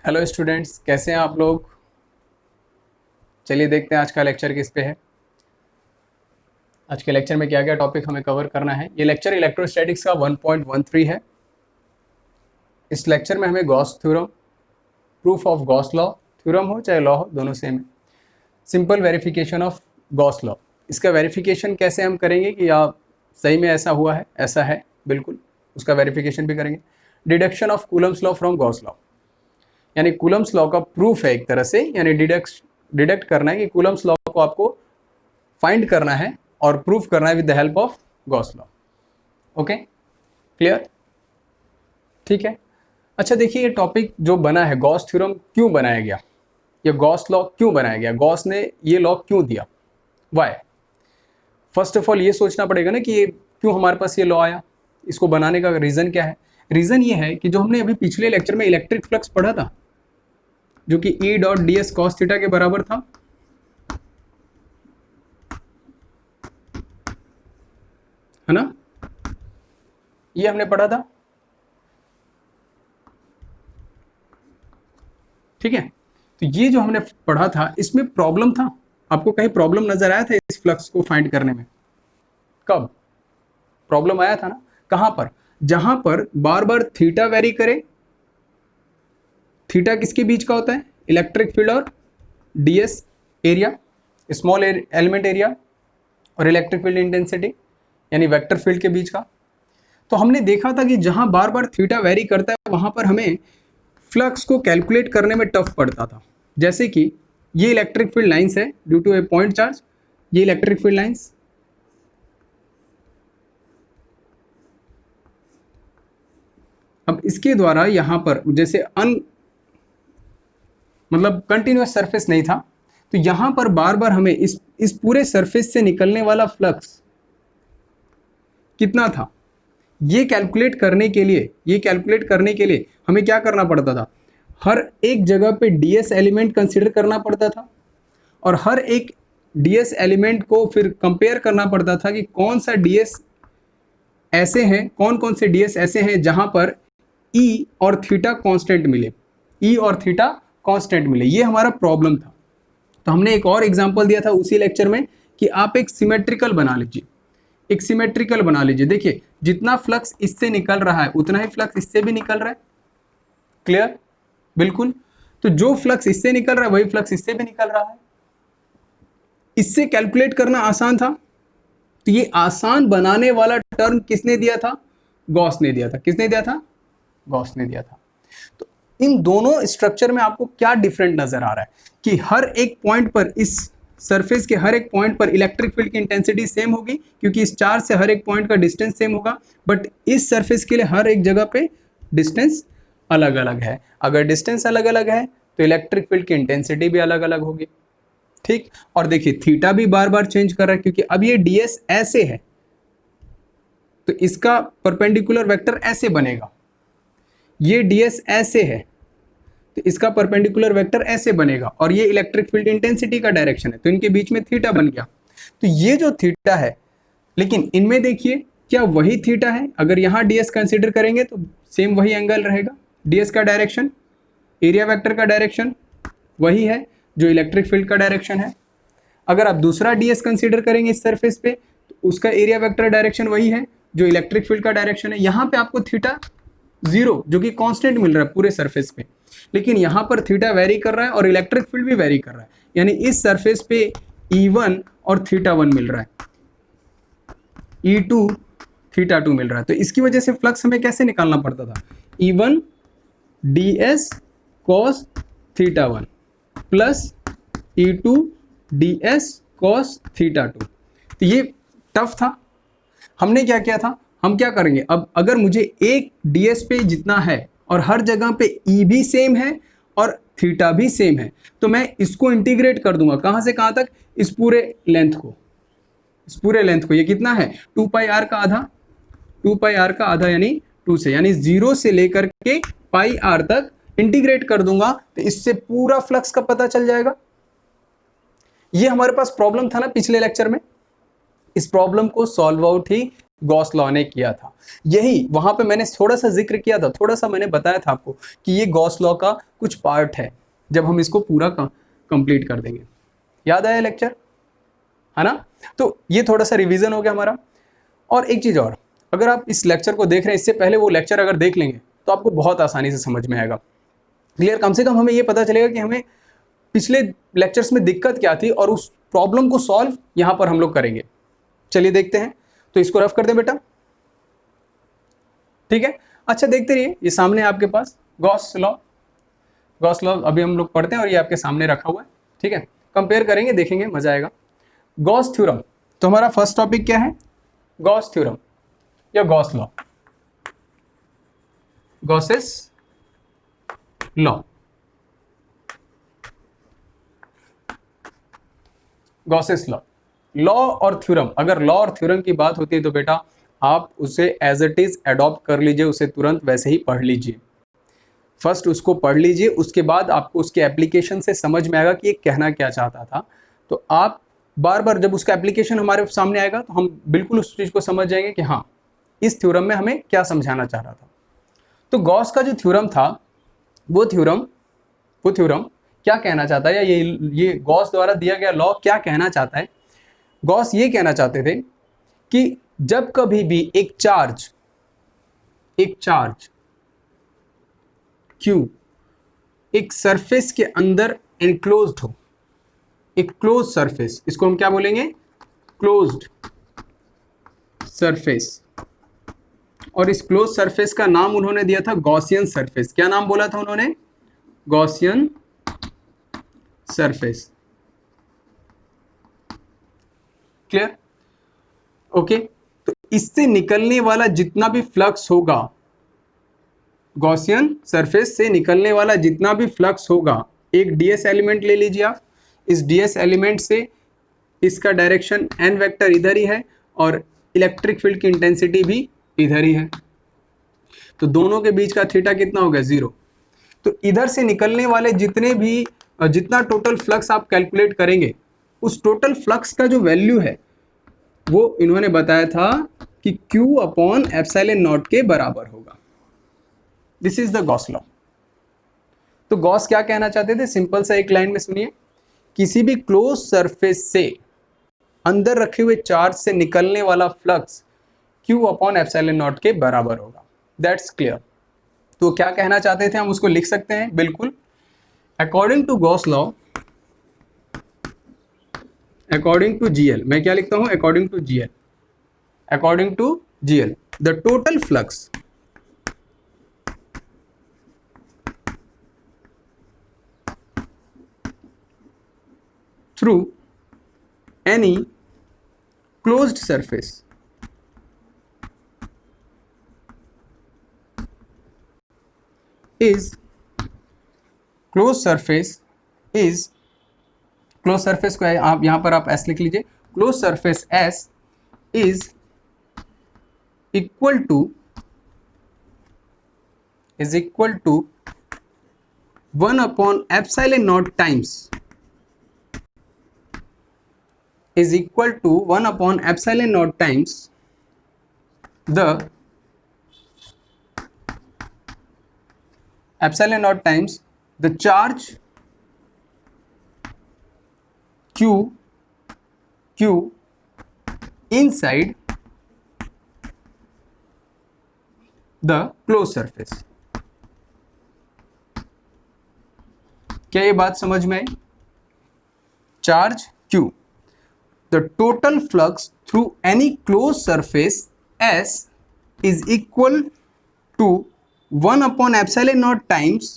Hello students, कैसे हैं आप लोग। चलिए देखते हैं आज का लेक्चर किस पे है। आज के लेक्चर में क्या क्या टॉपिक हमें कवर करना है। ये लेक्चर इलेक्ट्रोस्टैटिक्स का 1.13 है। इस लेक्चर में हमें Gauss theorem, proof of Gauss law, theorem हो चाहे लॉ हो दोनों सेम है, simple verification of Gauss law, इसका वेरिफिकेशन कैसे हम करेंगे कि आप सही में ऐसा हुआ है, ऐसा है बिल्कुल, उसका वेरिफिकेशन भी करेंगे। Deduction of Coulomb's law from Gauss law, यानी कूलम्स लॉ का प्रूफ है एक तरह से, यानी डिडक्ट करना है कि कूलम्स लॉ को आपको फाइंड करना है और प्रूफ करना है with the help of Gauss law. Okay, clear, ठीक है। अच्छा देखिए, ये टॉपिक जो बना है, गॉस थ्योरम क्यों बनाया गया, या गॉस लॉ क्यों बनाया गया, गॉस ने ये लॉ क्यों दिया, वाई। फर्स्ट ऑफ ऑल ये सोचना पड़ेगा ना कि ये क्यों हमारे पास ये लॉ आया, इसको बनाने का रीजन क्या है। रीजन ये है कि जो हमने अभी पिछले लेक्चर में इलेक्ट्रिक फ्लक्स पढ़ा था, जो कि E dot D S cos theta के बराबर था, है ना, ये हमने पढ़ा था, ठीक है। तो ये जो हमने पढ़ा था इसमें प्रॉब्लम था, आपको कहीं प्रॉब्लम नजर आया था इस फ्लक्स को फाइंड करने में? कब प्रॉब्लम आया था ना, कहां पर, जहां पर बार बार थीटा वेरी करे। थीटा किसके बीच का होता है, इलेक्ट्रिक फील्ड और DS area, small element area, और इलेक्ट्रिक फील्ड इंटेंसिटी यानी वेक्टर फील्ड के बीच का। तो हमने देखा था कि जहां बार बार थीटा वेरी करता है वहां पर हमें फ्लक्स को कैलकुलेट करने में टफ पड़ता था। जैसे कि ये इलेक्ट्रिक फील्ड लाइंस है due to a point charge, ये इलेक्ट्रिक फील्ड लाइंस, अब इसके द्वारा यहां पर जैसे मतलब कंटिन्यूअस सरफेस नहीं था, तो यहां पर बार बार हमें इस पूरे सरफेस से निकलने वाला फ्लक्स कितना था, ये कैलकुलेट करने के लिए हमें क्या करना पड़ता था, हर एक जगह पे डीएस एलिमेंट कंसीडर करना पड़ता था, और हर एक डीएस एलिमेंट को फिर कंपेयर करना पड़ता था कि कौन सा डीएस ऐसे हैं, कौन कौन से डीएस ऐसे हैं जहां पर ई और थीटा कांस्टेंट मिले, ई और थीटा कांस्टेंट मिले। ये हमारा प्रॉब्लम था। तो हमने एक और एग्जांपल दिया था उसी लेक्चर में कि आप एक सिमेट्रिकल बना लीजिए, एक सिमेट्रिकल बना लीजिए। देखिए जितना फ्लक्स इससे निकल रहा है उतना ही फ्लक्स इससे भी निकल रहा है, क्लियर, बिल्कुल। तो जो फ्लक्स इससे निकल रहा है वही फ्लक्स इससे भी निकल रहा है। इससे कैलकुलेट करना आसान था, तो ये आसान बनाने वाला टर्म किसने दिया था, गॉस ने दिया था। किसने दिया था, गॉस ने दिया था। तो इन दोनों स्ट्रक्चर में आपको क्या डिफरेंट नजर आ रहा है कि हर एक पॉइंट पर, इस सरफेस के हर एक पॉइंट पर इलेक्ट्रिक फील्ड की इंटेंसिटी सेम होगी क्योंकि इस चार्ज से हर एक पॉइंट का डिस्टेंस सेम होगा, बट इस सरफेस के लिए हर एक जगह पे डिस्टेंस अलग अलग है। अगर डिस्टेंस अलग अलग है तो इलेक्ट्रिक फील्ड की इंटेंसिटी भी अलग अलग होगी, ठीक। और देखिए थीटा भी बार बार चेंज कर रहा है क्योंकि अब ये डीएस ऐसे है तो इसका परपेंडिकुलर वेक्टर ऐसे बनेगा, ये डीएस ऐसे है तो इसका परपेंडिकुलर वेक्टर ऐसे बनेगा, और ये इलेक्ट्रिक फील्ड इंटेंसिटी का डायरेक्शन है तो इनके बीच में थीटा बन गया। तो ये जो थीटा है, लेकिन इनमें देखिए क्या वही थीटा है, अगर यहां डीएस कंसीडर करेंगे तो सेम वही एंगल रहेगा, डीएस का डायरेक्शन, एरिया वेक्टर का डायरेक्शन वही है जो इलेक्ट्रिक फील्ड का डायरेक्शन है। अगर आप दूसरा डीएस कंसीडर करेंगे इस सरफेस पे तो उसका एरिया वेक्टर डायरेक्शन वही है जो इलेक्ट्रिक फील्ड का डायरेक्शन है। यहाँ पे आपको थीटा 0 जो कि कांस्टेंट मिल रहा है पूरे सरफेस पे, लेकिन यहाँ पर थीटा वेरी कर रहा है और इलेक्ट्रिक फील्ड भी वेरी कर रहा है, यानी इस सरफेस पे E1 और θ1 मिल रहा है, E2 θ2 मिल रहा है। तो इसकी वजह से फ्लक्स हमें कैसे निकालना पड़ता था, E1 ds cos θ1 plus E2 ds cos θ2। तो ये टफ था। हमने क्या किया था, हम क्या करेंगे, अब अगर मुझे एक ds पे जितना है और हर जगह पे E भी सेम है और थीटा भी सेम है, तो मैं इसको इंटीग्रेट कर दूंगा कहां से कहां तक, इस पूरे लेंथ को, इस पूरे लेंथ को। ये कितना है 2 पाई आर का आधा, 2 पाई आर का आधा यानी 2 से, यानी 0 से लेकर के पाई आर तक इंटीग्रेट कर दूंगा तो इससे पूरा फ्लक्स का पता चल जाएगा। ये हमारे पास प्रॉब्लम था ना पिछले लेक्चर में, इस प्रॉब्लम को सॉल्व आउट ही गॉस लॉ ने किया था। यही वहां पे मैंने थोड़ा सा जिक्र किया था, थोड़ा सा मैंने बताया था आपको कि ये गॉस लॉ का कुछ पार्ट है, जब हम इसको पूरा कंप्लीट कर देंगे। याद आया लेक्चर, है ना? तो ये थोड़ा सा रिवीजन हो गया हमारा। और एक चीज और, अगर आप इस लेक्चर को देख रहे हैं, इससे पहले वो लेक्चर अगर देख लेंगे तो आपको बहुत आसानी से समझ में आएगा। क्लियर? कम से कम हमें ये पता चलेगा कि हमें पिछले लेक्चर्स में दिक्कत क्या थी और उस प्रॉब्लम को सॉल्व यहां पर हम लोग करेंगे। चलिए देखते हैं, तो इसको रफ कर दें बेटा, ठीक है? अच्छा देखते रहिए, ये सामने है आपके पास गॉस लॉ। गॉस लॉ अभी हम लोग पढ़ते हैं और ये आपके सामने रखा हुआ है, ठीक है? कंपेयर करेंगे, देखेंगे, मजा आएगा। गॉस थ्योरम, तो हमारा फर्स्ट टॉपिक क्या है? गॉस थ्योरम या Gauss law, Gauss's law. Gauss's law, law और थ्योरम, अगर लॉ और थ्योरम की बात होती है तो बेटा आप उसे एज इट इज अडॉप्ट कर लीजिए, उसे तुरंत वैसे ही पढ़ लीजिए। फर्स्ट उसको पढ़ लीजिए, उसके बाद आपको उसके एप्लीकेशन से समझ में आएगा कि ये कहना क्या चाहता था। तो आप बार बार जब उसका एप्लीकेशन हमारे सामने आएगा तो हम बिल्कुल उस चीज को समझ जाएंगे कि हाँ, इस थ्योरम में हमें क्या समझाना चाह रहा था। तो गॉस का जो थ्योरम था, वो थ्योरम क्या कहना चाहता है, या ये गॉस द्वारा दिया गया लॉ क्या कहना चाहता है? गॉस ये कहना चाहते थे कि जब कभी भी एक चार्ज Q एक सरफेस के अंदर एनक्लोज्ड हो, एक क्लोज सरफेस, इसको हम क्या बोलेंगे? Closed surface. और इस क्लोज सरफेस का नाम उन्होंने दिया था गॉसियन सरफेस। क्या नाम बोला था उन्होंने? Gaussian surface. क्लियर? ओके। तो इससे निकलने वाला जितना भी फ्लक्स होगा, गॉसियन सरफेस से निकलने वाला जितना भी फ्लक्स होगा, एक डीएस एलिमेंट ले लीजिए आप, इस डीएस एलिमेंट से इसका डायरेक्शन एन वेक्टर इधर ही है और इलेक्ट्रिक फील्ड की इंटेंसिटी भी इधर ही है, तो दोनों के बीच का थीटा कितना होगा? 0। तो इधर से निकलने वाले जितना टोटल फ्लक्स आप कैलकुलेट करेंगे, उस टोटल फ्लक्स का जो वैल्यू है वो इन्होंने बताया था कि Q अपॉन एप्सिलॉन नॉट के बराबर होगा। This is the Gauss law. तो गॉस क्या कहना चाहते थे? सिंपल सा एक लाइन में सुनिए, किसी भी क्लोज सरफेस से अंदर रखे हुए चार्ज से निकलने वाला flux Q upon epsilon not के बराबर होगा। That's clear. तो क्या कहना चाहते थे हम उसको लिख सकते हैं, बिल्कुल। According to Gauss law, according to GL, मैं क्या लिखता हूं? According to GL, according to GL the total flux through any closed surface is closed surface को आप यहां पर आप S लिख लीजिए, closed surface S is equal to 1 upon epsilon naught times, is equal to 1 upon epsilon naught times the epsilon naught times the charge Q inside the closed surface। क्या ये बात समझ में आई? Charge Q, the total flux through any closed surface S is equal to 1 upon epsilon naught times,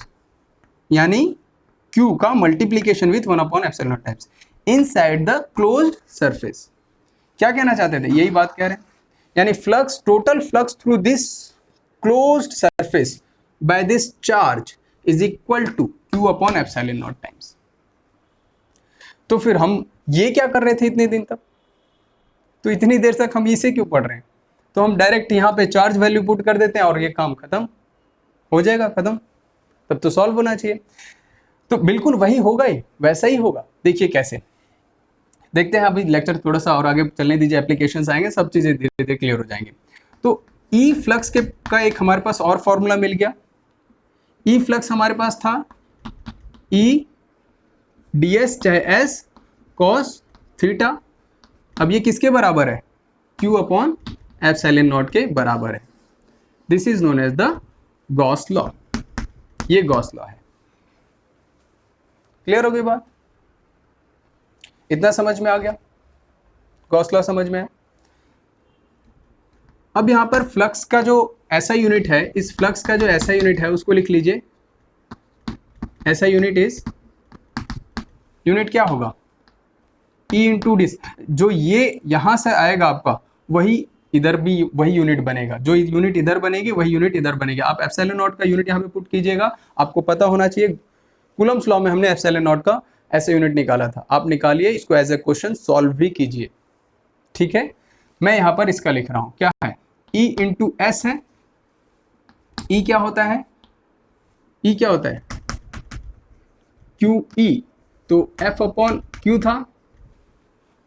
यानी Q का multiplication with 1 upon epsilon naught times inside the closed surface. क्या कहना चाहते थे? यही बात कह रहे हैं, यानी flux, total flux through this closed surface by this charge is equal to Q upon epsilon naught times. तो फिर हम ये क्या कर रहे थे इतने दिन तक? तो इतनी देर तक हम इसे क्यों पढ़ रहे हैं? तो हम डायरेक्ट यहाँ पे चार्ज वैल्यू पुट कर देते हैं और ये काम खत्म हो जाएगा, खत्म। तब तो सॉल्व होना चाहिए। तो बिल्कुल वही होगा ही, वैसा ही होगा। देखिए कैसे, देखते हैं, अभी लेक्चर थोड़ा सा और आगे चलने दीजिए, एप्लीकेशंस आएंगे, सब चीज़ें धीरे धीरे क्लियर हो जाएंगे। तो ई फ्लक्स के का एक हमारे पास और फॉर्मूला मिल गया। ई फ्लक्स हमारे पास था ई डी एस चाहे एस कॉस थीटा। अब ये किसके बराबर है? Q अपॉन एप्सिलॉन नॉट के बराबर है। This is known as the Gauss law. ये गॉस लॉ है। क्लियर हो गई बात? इतना समझ में आ गया? गॉस लॉ समझ में है? अब यहां पर फ्लक्स का जो ऐसा यूनिट है, इस फ्लक्स का जो ऐसा यूनिट है उसको लिख लीजिए। ऐसा यूनिट इज, यूनिट क्या होगा? E into d s. जो ये यहां से आएगा आपका, वही इधर भी वही यूनिट बनेगा। जो यूनिट इधर बनेगी वही यूनिट इधर बनेगी। आप एप्सिलॉन नॉट का यूनिट यहाँ पे पुट कीजिएगा। आपको पता होना चाहिए, कूलम्स लॉ में हमने एप्सिलॉन नॉट का ऐसे यूनिट निकाला था। आप निकालिए, इसको एज ए क्वेश्चन सॉल्व भी कीजिए। ठीक है, मैं यहाँ पर इसका लिख रहा हूँ, क्या है? ई इंटू एस है। ई क्या होता है? ई क्या होता है? Q E. तो एफ अपॉन क्यू था,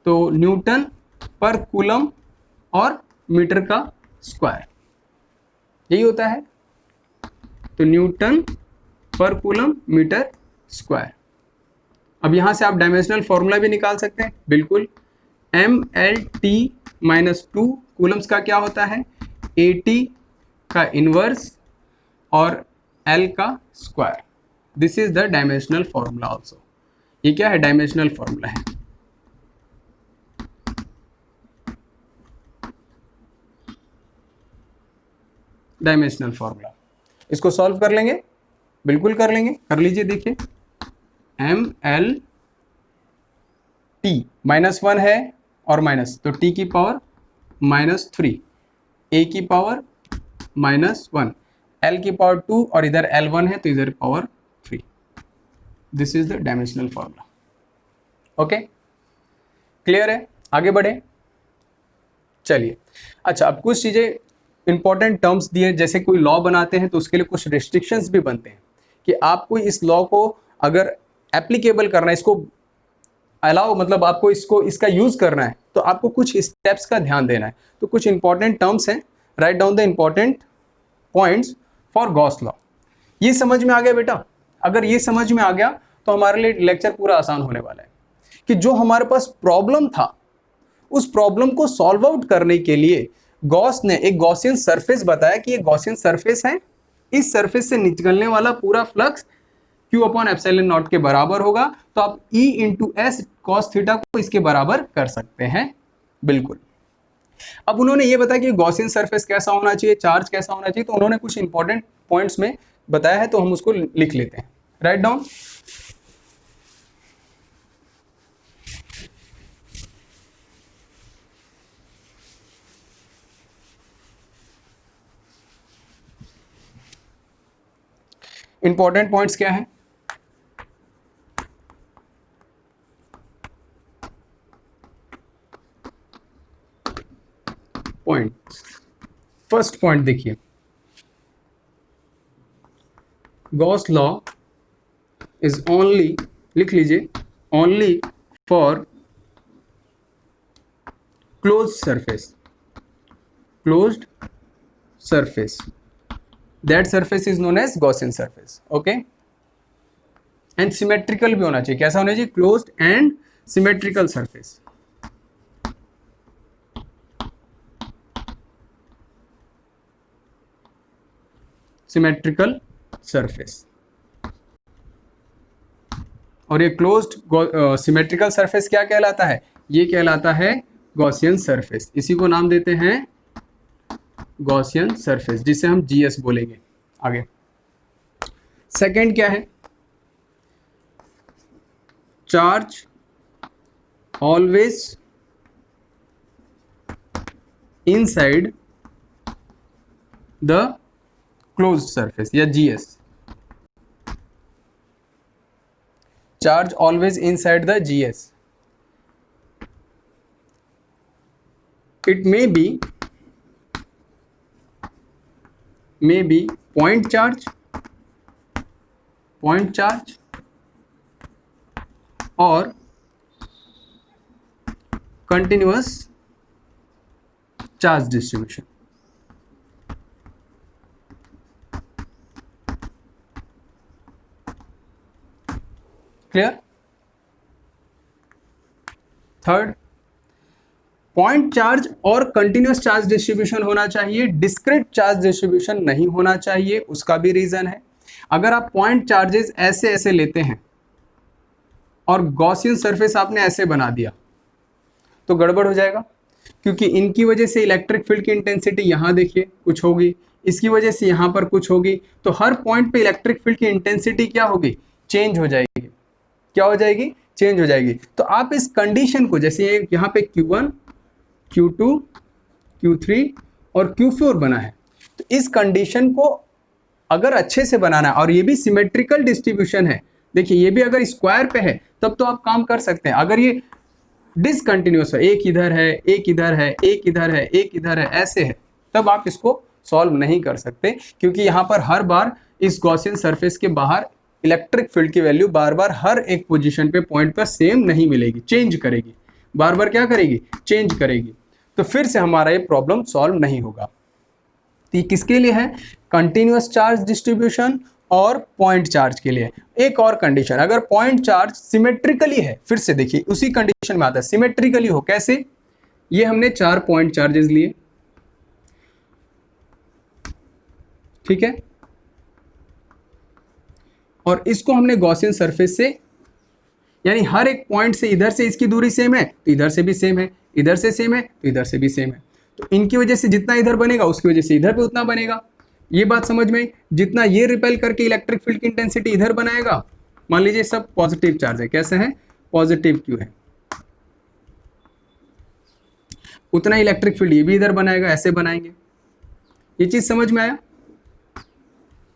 तो न्यूटन पर कूलम और मीटर का स्क्वायर, यही होता है। तो न्यूटन पर कूलम मीटर स्क्वायर। अब यहां से आप डायमेंशनल फॉर्मूला भी निकाल सकते हैं, बिल्कुल। M L T minus two, Coulomb's का क्या होता है? ए टी का इनवर्स और एल का square. This is the dimensional formula also. ये क्या है? डायमेंशनल फॉर्मूला है। डायमेंशनल फॉर्मूला, इसको सॉल्व कर लेंगे, बिल्कुल कर लेंगे, कर लीजिए। देखिए, एम एल टी -1 है और माइनस, तो टी की पावर -3, ए की पावर -1, एल की पावर 2 और इधर L1 है तो इधर power 3। This is the dimensional formula. Okay, clear है? आगे बढ़े, चलिए। अच्छा, अब कुछ चीजें इंपॉर्टेंट टर्म्स दिए, जैसे कोई लॉ बनाते हैं तो उसके लिए कुछ रिस्ट्रिक्शंस भी बनते हैं कि आपको इस लॉ को अगर एप्लीकेबल करना है, इसको अलाउ, मतलब आपको इसको इसका यूज करना है, तो आपको कुछ स्टेप्स का ध्यान देना है। तो कुछ इंपॉर्टेंट टर्म्स हैं, write down the important points for Gauss law. ये समझ में आ गया बेटा? अगर ये समझ में आ गया तो हमारे लिए लेक्चर पूरा आसान होने वाला है कि जो हमारे पास प्रॉब्लम था, उस प्रॉब्लम को सॉल्व आउट करने के लिए गॉस ने एक गॉसियन सरफेस बताया कि ये गॉसियन सरफेस है। इस सरफेस से निकलने वाला पूरा flux Q upon epsilon not के बराबर होगा। तो आप E into S cos theta को इसके बराबर कर सकते हैं, बिल्कुल। अब उन्होंने ये बताया कि गॉसियन सरफेस कैसा होना चाहिए, चार्ज कैसा होना चाहिए, तो उन्होंने कुछ इंपॉर्टेंट पॉइंट्स में बताया है, तो हम उसको लिख लेते हैं। Write down. इंपॉर्टेंट पॉइंट्स क्या है? पॉइंट, फर्स्ट पॉइंट देखिए, गॉस लॉ इज ओनली, लिख लीजिए, only for close surface, closed surface, that surface is known as Gaussian surface. Okay, and symmetrical भी होना चाहिए। कैसा होना चाहिए? closed and symmetrical surface। symmetrical surface। और ये closed symmetrical surface क्या कहलाता है? ये कहलाता है Gaussian surface। इसी को नाम देते हैं गॉसियन सरफेस, जिसे हम GS बोलेंगे आगे। सेकंड क्या है? Charge always inside the closed surface, या GS। Charge always inside the GS। It may be point charge or continuous charge distribution. Clear? Third, point charge और कंटिन्यूअस चार्ज डिस्ट्रीब्यूशन होना चाहिए, डिस्क्रीट चार्ज डिस्ट्रीब्यूशन नहीं होना चाहिए। उसका भी reason है, अगर आप पॉइंट चार्जेस ऐसे ऐसे लेते हैं और गॉसियन सरफेस आपने ऐसे बना दिया तो गड़बड़ हो जाएगा, क्योंकि इनकी वजह से इलेक्ट्रिक फील्ड की इंटेंसिटी यहां देखिए कुछ होगी, इसकी वजह से यहां पर कुछ होगी, तो हर पॉइंट पे इलेक्ट्रिक फील्ड की इंटेंसिटी क्या होगी, चेंज हो जाएगी। क्या हो जाएगी, चेंज हो जाएगी। तो आप इस कंडीशन को, जैसे यहाँ पे Q1, Q2, Q3 और Q4 बना है, तो इस कंडीशन को अगर अच्छे से बनाना है, और ये भी सिमेट्रिकल डिस्ट्रीब्यूशन है, देखिए ये भी अगर स्क्वायर पे है तब तो आप काम कर सकते हैं। अगर ये डिसकंटिन्यूअस है, एक इधर है, एक इधर है, एक इधर है, एक इधर है, ऐसे है, तब आप इसको सॉल्व नहीं कर सकते, क्योंकि यहाँ पर हर बार इस गॉसियन सरफेस के बाहर इलेक्ट्रिक फील्ड की वैल्यू बार बार हर एक पोजीशन पे पॉइंट पर सेम नहीं मिलेगी, चेंज करेगी, बार बार क्या करेगी, चेंज करेगी। तो फिर से हमारा ये प्रॉब्लम सॉल्व नहीं होगा। तो ये किसके लिए है, कंटिन्यूअस चार्ज डिस्ट्रीब्यूशन और पॉइंट चार्ज के लिए। एक और कंडीशन, अगर पॉइंट चार्ज सिमेट्रिकली है, फिर से देखिए उसी कंडीशन में आता है, सिमेट्रिकली हो कैसे, ये हमने 4 पॉइंट चार्जेस लिए, ठीक है, और इसको हमने गॉसियन सरफेस से, यानी हर एक पॉइंट से इधर से इसकी दूरी सेम है तो इधर से भी सेम है, इधर से सेम है तो इधर से भी सेम है, तो इनकी वजह से जितना इधर बनेगा उसकी वजह से इधर पे उतना बनेगा। ये बात समझ में, जितना ये रिपेल करके इलेक्ट्रिक फील्ड की इंटेंसिटी इधर बनाएगा, मान लीजिए सब पॉजिटिव चार्ज है, कैसे है, पॉजिटिव क्यू है, उतना इलेक्ट्रिक फील्ड ये भी इधर बनाएगा, ऐसे बनाएंगे। ये चीज समझ में आया?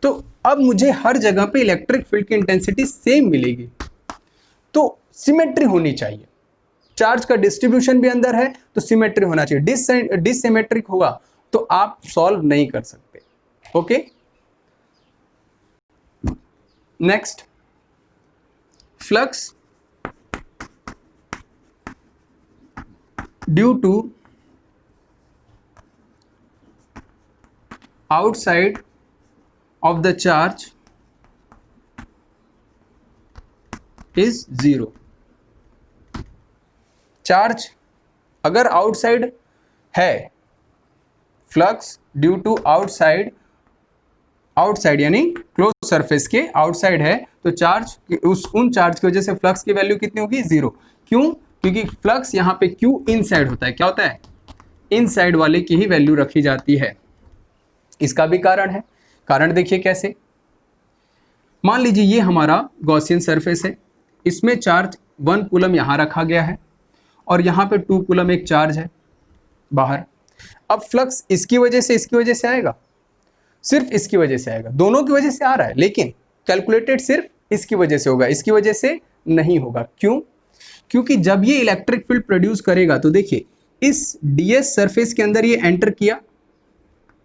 तो अब मुझे हर जगह पे इलेक्ट्रिक फील्ड की इंटेंसिटी सेम मिलेगी, तो सिमेट्री होनी चाहिए। चार्ज का डिस्ट्रीब्यूशन भी अंदर है तो सिमेट्री होना चाहिए, डिससिमेट्रिक होगा तो आप सॉल्व नहीं कर सकते। Okay, next, flux due to outside of the charge is 0। Charge अगर आउटसाइड है, flux due to outside, outside यानी क्लोज सरफेस के आउटसाइड है, तो चार्ज उन चार्ज की वजह से फ्लक्स की वैल्यू कितनी होगी, 0। क्यों, क्योंकि फ्लक्स यहाँ पे Q इनसाइड होता है, क्या होता है, इनसाइड वाले की ही वैल्यू रखी जाती है। इसका भी कारण है, कारण देखिए कैसे, मान लीजिए ये हमारा गॉसियन सरफेस है, इसमें चार्ज 1 कूलम यहां रखा गया है और यहां पे 2 कूलम एक चार्ज है बाहर। अब फ्लक्स इसकी वजह से, इसकी वजह से आएगा, सिर्फ इसकी वजह से आएगा, दोनों की वजह से आ रहा है लेकिन कैलकुलेटेड सिर्फ इसकी वजह से होगा, इसकी वजह से नहीं होगा। क्यों, क्योंकि जब ये इलेक्ट्रिक फील्ड प्रोड्यूस करेगा, तो देखिए इस ds सरफेस के अंदर ये एंटर किया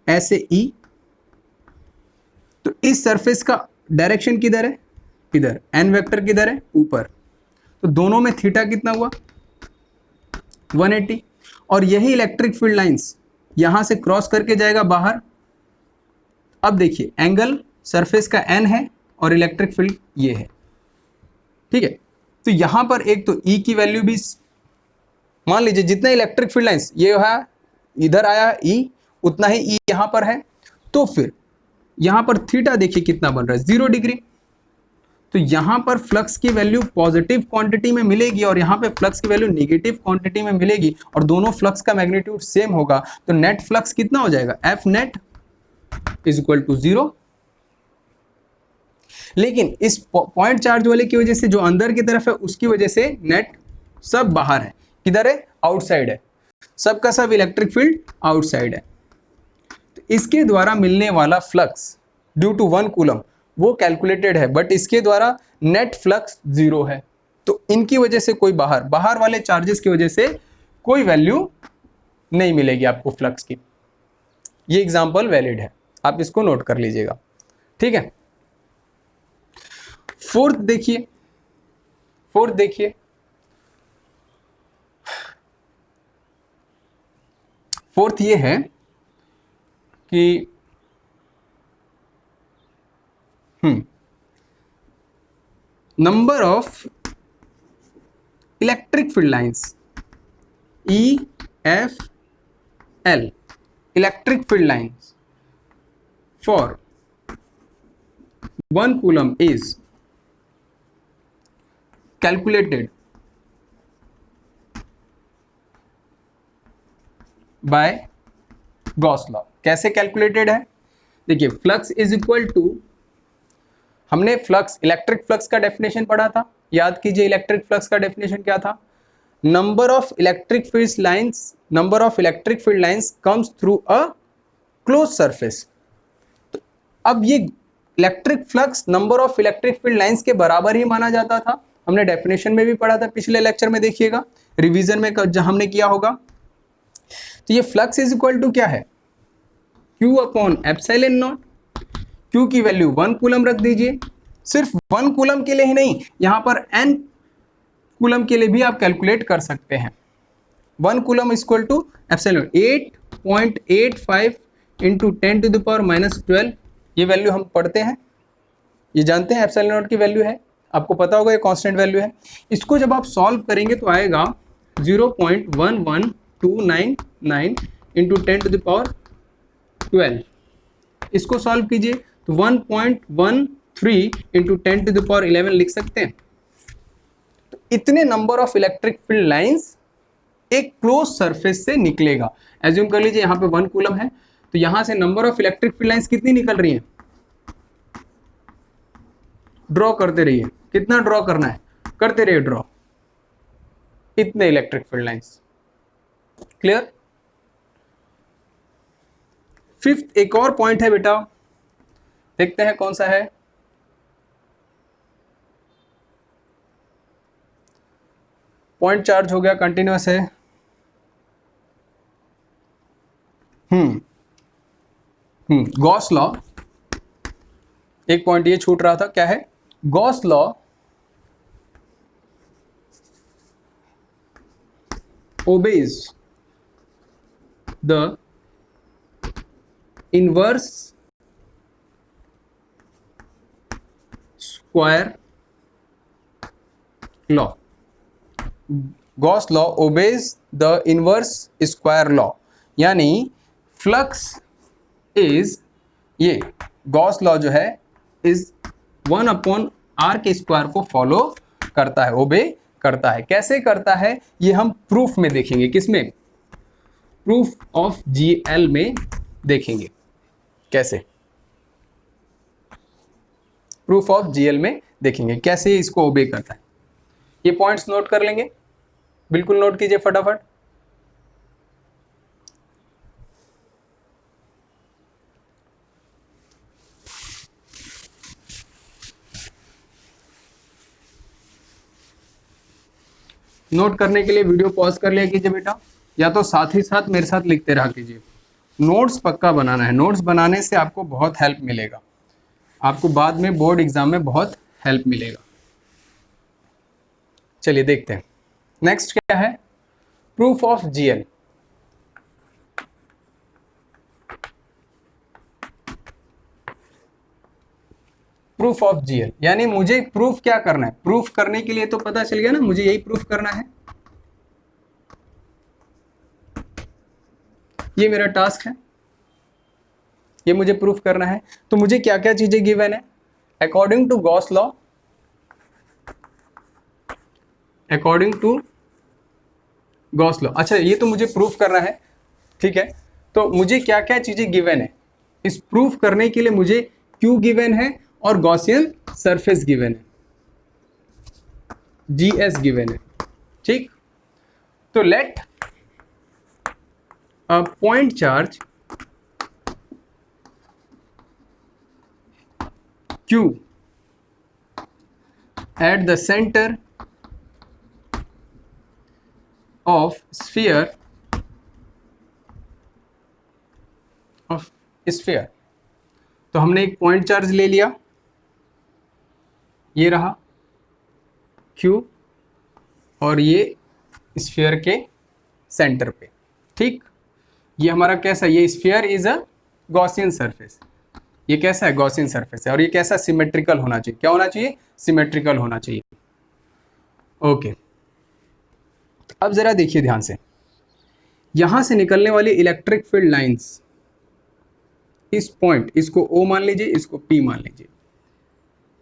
ऐसे E, तो इस सरफेस का डायरेक्शन किधर है, इधर, एन वेक्टर किधर है, ऊपर, तो दोनों में थीटा कितना हुआ, 180, और यही इलेक्ट्रिक फील्ड लाइंस यहां से क्रॉस करके जाएगा बाहर। अब देखिए एंगल सरफेस का एन है और इलेक्ट्रिक फील्ड ये है, ठीक है, तो यहां पर एक तो ई की वैल्यू भी, मान लीजिए जितना इलेक्ट्रिक फील्ड लाइंस ये है इधर आया ई, उतना ही ई यहां पर है, तो फिर यहां पर थीटा देखिए कितना बन रहा है, 0 डिग्री, तो यहां पर फ्लक्स की वैल्यू पॉजिटिव क्वांटिटी में मिलेगी और यहां पे फ्लक्स की वैल्यू नेगेटिव क्वांटिटी में मिलेगी, और दोनों फ्लक्स का मैग्नीट्यूड सेम होगा, तो नेट फ्लक्स कितना हो जाएगा, F net is equal to 0। लेकिन इस पॉइंट चार्ज वाले की वजह से जो अंदर की तरफ है उसकी वजह से नेट सब बाहर है, किधर है, आउटसाइड है, सबका सब इलेक्ट्रिक फील्ड आउटसाइड है, तो इसके द्वारा मिलने वाला फ्लक्स ड्यू टू 1 कूलम वो कैलकुलेटेड है, बट इसके द्वारा नेट फ्लक्स 0 है, तो इनकी वजह से कोई बाहर वाले चार्जेस की वजह से कोई वैल्यू नहीं मिलेगी आपको फ्लक्स की। ये एग्जांपल वैलिड है, आप इसको नोट कर लीजिएगा, ठीक है। फोर्थ देखिए, फोर्थ ये है कि number of electric field lines EFL, electric field lines for 1 coulomb is calculated by Gauss law. कैसे कैलकुलेटेड है? देखिए, फ्लक्स इज इक्वल टू, हमने फ्लक्स, इलेक्ट्रिक फ्लक्स का डेफिनेशन पढ़ा था, याद कीजिए इलेक्ट्रिक फ्लक्स का डेफिनेशन क्या था? Number of electric field lines, number of electric field lines comes through a close surface. तो अब ये electric flux number of electric field lines के बराबर ही माना जाता था, हमने डेफिनेशन में भी पढ़ा था, पिछले लेक्चर में देखिएगा, रिवीजन में जहां हमने किया होगा। तो ये फ्लक्स इज इक्वल टू क्या है? Q upon epsilon not. Q की वैल्यू 1 कूलम रख दीजिए। सिर्फ 1 कूलम के लिए ही नहीं, यहां पर n कूलम के लिए भी आप कैलकुलेट कर सकते हैं। 1 coulomb equal to epsilon 8.85 into 10 to the power -12। ये वैल्यू हम पढ़ते हैं, ये जानते हैं एप्सिलॉन नॉट की वैल्यू है, आपको पता होगा ये कांस्टेंट वैल्यू है। इसको जब आप सॉल्व करेंगे तो आएगा 0.11299 इंटू 10 टू द पावर 12। इसको सॉल्व कीजिए तो 1.13 इंटू 10 टू द पावर 11 लिख सकते हैं। तो इतने number of electric field lines एक क्लोज सरफेस से निकलेगा। एज्यूम कर लीजिए यहाँ पे 1 कूलम है, तो यहां से number of electric field lines कितनी निकल रही हैं? ड्रॉ करते रहिए, कितना ड्रॉ करना है करते रहिए ड्रॉ, इतने electric field lines. Clear? Fifth एक और पॉइंट है बेटा, देखते हैं कौन सा है। पॉइंट चार्ज हो गया, कंटिन्यूअस है। गॉस लॉ, एक पॉइंट ये छूट रहा था, क्या है? Gauss law obeys the inverse square law। Gauss law obeys the inverse square law, यानी फ्लक्स इज, ये गॉस लॉ जो है इज 1/r के स्क्वायर को फॉलो करता है, ओबे करता है। कैसे करता है ये हम प्रूफ में देखेंगे, किसमें? प्रूफ ऑफ जीएल में देखेंगे कैसे, प्रूफ ऑफ जीएल में देखेंगे कैसे इसको ओबे करता है। ये पॉइंट्स नोट कर लेंगे, बिल्कुल नोट कीजिए फटाफट। नोट करने के लिए वीडियो पॉज कर लिया कीजिए बेटा, या तो साथ ही साथ मेरे साथ लिखते रहा कीजिए। नोट्स पक्का बनाना है, नोट्स बनाने से आपको बहुत हेल्प मिलेगा, आपको बाद में बोर्ड एग्जाम में बहुत हेल्प मिलेगा। चलिए देखते हैं नेक्स्ट क्या है, proof of GL. Proof of GL यानी मुझे प्रूफ क्या करना है, प्रूफ करने के लिए तो पता चल गया ना, मुझे यही प्रूफ करना है, ये मेरा टास्क है, ये मुझे प्रूफ करना है। तो मुझे क्या क्या चीजें गिवन है according to Gauss law, according to Gauss law. अच्छा ये तो मुझे प्रूफ करना है, ठीक है, तो मुझे क्या क्या चीजें गिवन है इस प्रूफ करने के लिए? मुझे क्यू गिवन है और गॉसियन सरफेस गिवन है, जीएस गिवन है, ठीक। तो let a point charge Q at the center of sphere तो हमने एक पॉइंट चार्ज ले लिया, ये रहा Q और ये स्फीयर के सेंटर पे, ठीक। ये हमारा कैसा, ये sphere is a Gaussian surface, ये कैसा है, गॉसियन सरफेस है। और ये कैसा, सिमेट्रिकल होना चाहिए, क्या होना चाहिए, सिमेट्रिकल होना चाहिए। ओके, अब जरा देखिए ध्यान से, यहां से निकलने वाली इलेक्ट्रिक फील्ड लाइंस, इस पॉइंट, इसको O मान लीजिए, इसको P मान लीजिए,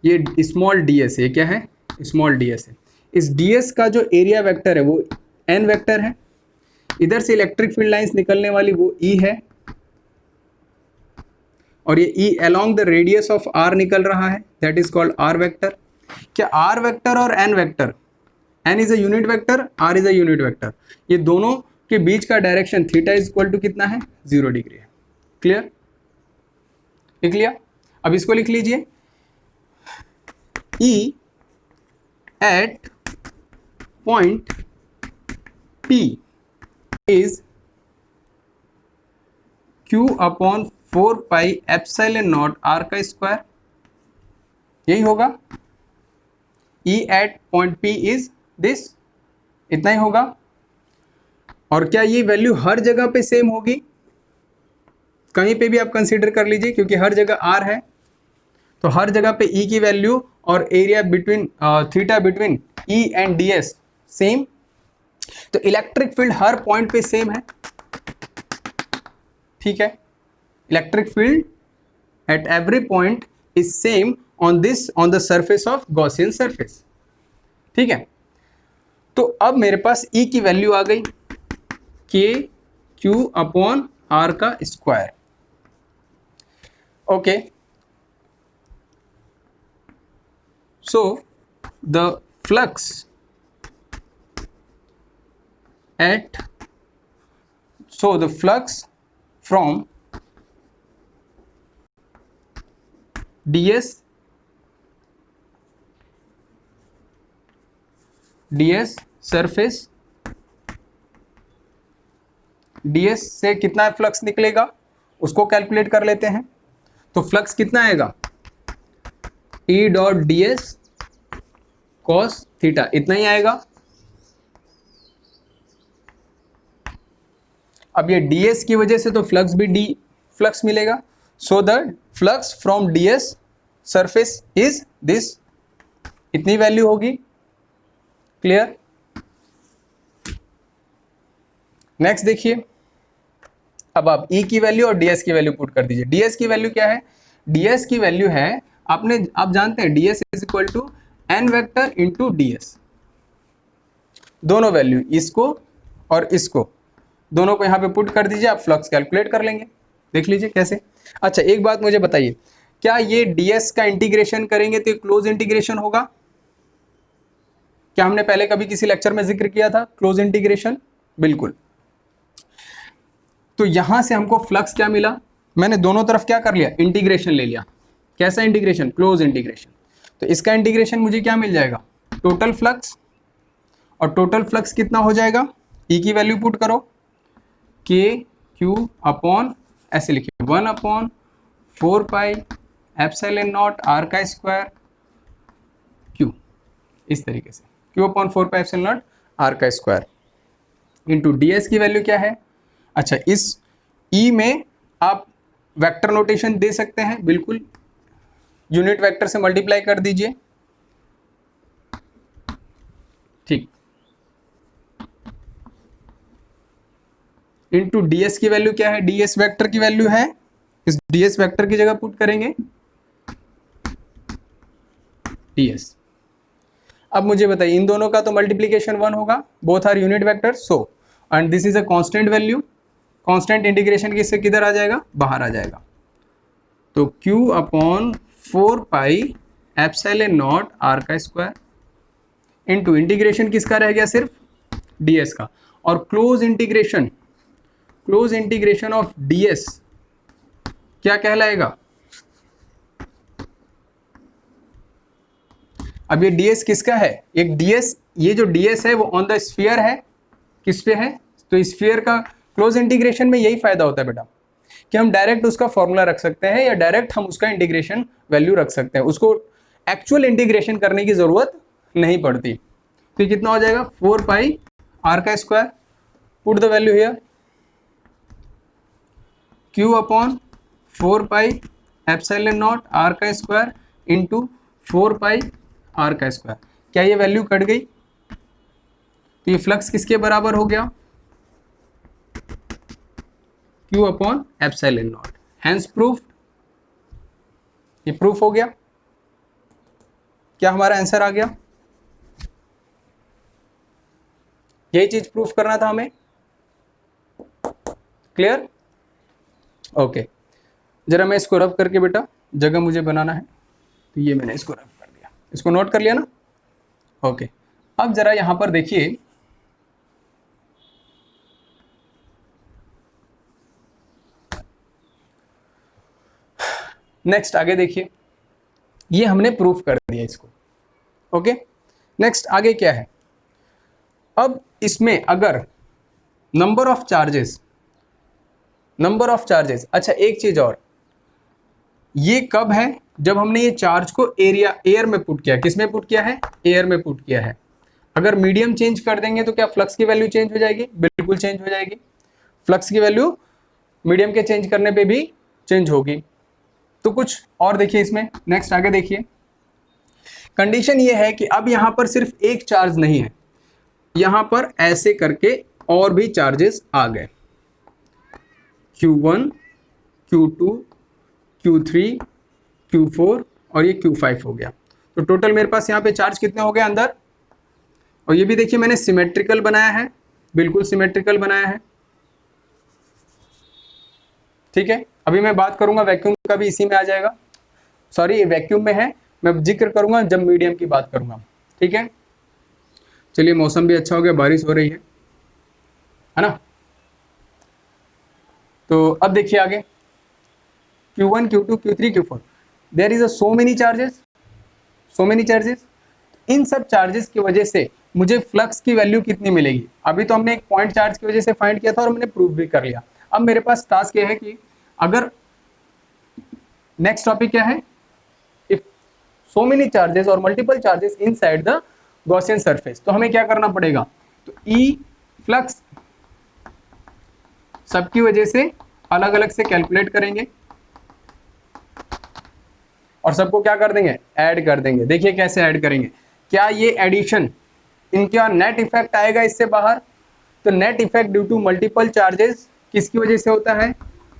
ये स्मॉल ds है, ये क्या है, स्मॉल ds है। इस ds का जो एरिया वेक्टर है वो n वेक्टर है, इधर से इलेक्ट्रिक फील्ड लाइंस निकलने वाली वो E है, और ये E along the radius of R निकल रहा है, that is called R vector. क्या R वेक्टर और N vector, N is a unit vector, R is a unit vector, ये दोनों के बीच का direction theta is equal to कितना है, 0 डिग्री है। क्लियर, लिख लिया। अब इसको लिख लीजिए, E at point P is Q upon 4 pi epsilon not R का स्क्वायर, यही होगा। E at point P is this, इतना ही होगा। और क्या ये वैल्यू हर जगह पे सेम होगी, कहीं पे भी आप कंसीडर कर लीजिए, क्योंकि हर जगह R है, तो हर जगह पे E की वैल्यू और area between theta between E and ds same, तो इलेक्ट्रिक फील्ड हर पॉइंट पे सेम है। ठीक है, electric field at every point is same on this, on the surface of Gaussian surface. ठीक है, तो अब मेरे पास E की वैल्यू आ गई, के क्यू अपॉन आर का square. Okay, so the flux from ds surface, ds से कितना फ्लक्स निकलेगा उसको कैलकुलेट कर लेते हैं। तो फ्लक्स कितना आएगा, E dot ds cos theta, इतना ही आएगा। अब ये ds की वजह से तो फ्लक्स भी d फ्लक्स मिलेगा, so the flux from ds surface is this, इतनी वैल्यू होगी। क्लियर, नेक्स्ट देखिए, अब आप E की वैल्यू और ds की वैल्यू पुट कर दीजिए। ds की वैल्यू क्या है, ds की वैल्यू है, आप जानते हैं ds is equal to n vector into ds, दोनों वैल्यू, इसको और इसको, दोनों को यहाँ पे पुट कर दीजिए, आप फ्लक्स कैलकुलेट कर लेंगे। देख लीजिए कैसे। अच्छा, एक बात मुझे बताइए, क्या ये ds का इंटीग्रेशन करेंगे तो क्लोज इंटीग्रेशन होगा? क्या हमने पहले कभी किसी लेक्चर में जिक्र किया था क्लोज इंटीग्रेशन? बिल्कुल। तो यहां से हमको फ्लक्स क्या मिला, मैंने दोनों तरफ क्या कर लिया, इंटीग्रेशन ले लिया। कैसा इंटीग्रेशन, क्लोज इंटीग्रेशन। तो इसका इंटीग्रेशन मुझे क्या मिल जाएगा, टोटल फ्लक्स, और टोटल फ्लक्स कितना हो जाएगा, E की वैल्यू पुट करो, के क्यू अपॉन, ऐसे लिखिए 1 upon 4 pi epsilon not R का स्क्वायर Q, इस तरीके से Q upon 4 pi epsilon not R का स्क्वायर इंटू ds की वैल्यू क्या है। अच्छा, इस E में आप वेक्टर नोटेशन दे सकते हैं, बिल्कुल, यूनिट वेक्टर से मल्टीप्लाई कर दीजिए। ठीक, इनटू ds की वैल्यू क्या है, ds वेक्टर की वैल्यू है, इस ds वेक्टर की जगह पुट करेंगे ds। अब मुझे बताइए, इन दोनों का तो मल्टीप्लीकेशन 1 होगा, both are unit vector, so and this is a constant value, constant integration किससे किधर आ जाएगा, बाहर आ जाएगा। तो q upon 4 pi epsilon not R का स्क्वायर इंटू इंटीग्रेशन किसका रह गया, सिर्फ ds का, और क्लोज इंटीग्रेशन ऑफ ds क्या कहलाएगा। अब ये ds किसका है, एक ds, ये जो ds है वो ऑन द स्फीयर है, किस पे है, तो स्फीयर का क्लोज इंटीग्रेशन में यही फायदा होता है बेटा, कि हम डायरेक्ट उसका फॉर्मूला रख सकते हैं या डायरेक्ट हम उसका इंटीग्रेशन वैल्यू रख सकते हैं, उसको एक्चुअल इंटीग्रेशन करने की जरूरत नहीं पड़ती। तो कितना हो जाएगा, 4 पाई R का square, put the value here, Q upon 4 pi epsilon not R का स्क्वायर इंटू 4 पाई आर का स्क्वायर। क्या ये वैल्यू कट गई? तो ये फ्लक्स किसके बराबर हो गया? Q upon epsilon not. Hence proof, ये प्रूफ हो गया। क्या हमारा आंसर आ गया? यही चीज प्रूफ करना था हमें। क्लियर? ओके, जरा मैं इसको रब करके बेटा, जगह मुझे बनाना है, तो ये मैंने इसको रब कर दिया। इसको नोट कर लिया ना? ओके, अब जरा यहां पर देखिए, नेक्स्ट आगे देखिए, ये हमने प्रूफ कर दिया इसको। ओके, नेक्स्ट आगे क्या है? अब इसमें अगर नंबर ऑफ चार्जेस, अच्छा एक चीज और, ये कब है? जब हमने ये चार्ज को एयर में पुट किया। किस में पुट किया है? एयर में पुट किया है। अगर मीडियम चेंज कर देंगे तो क्या फ्लक्स की वैल्यू चेंज हो जाएगी? बिल्कुल चेंज हो जाएगी। फ्लक्स की वैल्यू मीडियम के चेंज करने पे भी चेंज होगी। तो कुछ और देखिए इसमें, नेक्स्ट आगे देखिए, कंडीशन ये है कि अब यहां पर सिर्फ एक चार्ज नहीं है, यहां पर ऐसे करके और भी चार्जेस आ गए, Q1, Q2, Q3, Q4 और ये Q5 हो गया। तो टोटल मेरे पास यहाँ पे चार्ज कितने हो गए अंदर? और ये भी देखिए मैंने सिमेट्रिकल बनाया है, बिल्कुल सिमेट्रिकल बनाया है। ठीक है, अभी मैं बात करूंगा वैक्यूम का भी, इसी में आ जाएगा। सॉरी, ये वैक्यूम में है, मैं जिक्र करूंगा जब मीडियम की बात करूंगा। ठीक है, चलिए, मौसम भी अच्छा हो गया, बारिश हो रही है ना? तो अब देखिए आगे, Q1, Q2, Q3, Q4, there is a so many charges. इन सब चार्जेस की वजह से मुझे फ्लक्स की वैल्यू कितनी मिलेगी? अभी तो हमने एक पॉइंट चार्ज की वजह से फाइंड किया था और हमने प्रूव भी कर लिया। अब मेरे पास टास्क ये है कि अगर नेक्स्ट टॉपिक क्या है, इफ सो मेनी चार्जेस और multiple charges inside the Gaussian surface, तो हमें क्या करना पड़ेगा? तो ई फ्लक्स सबकी वजह से अलग अलग से कैलकुलेट करेंगे और सबको क्या कर देंगे? ऐड कर देंगे। देखिए कैसे ऐड करेंगे, क्या ये एडिशन, इनका नेट इफेक्ट आएगा इससे बाहर? तो net effect due to multiple charges किसकी वजह से होता है?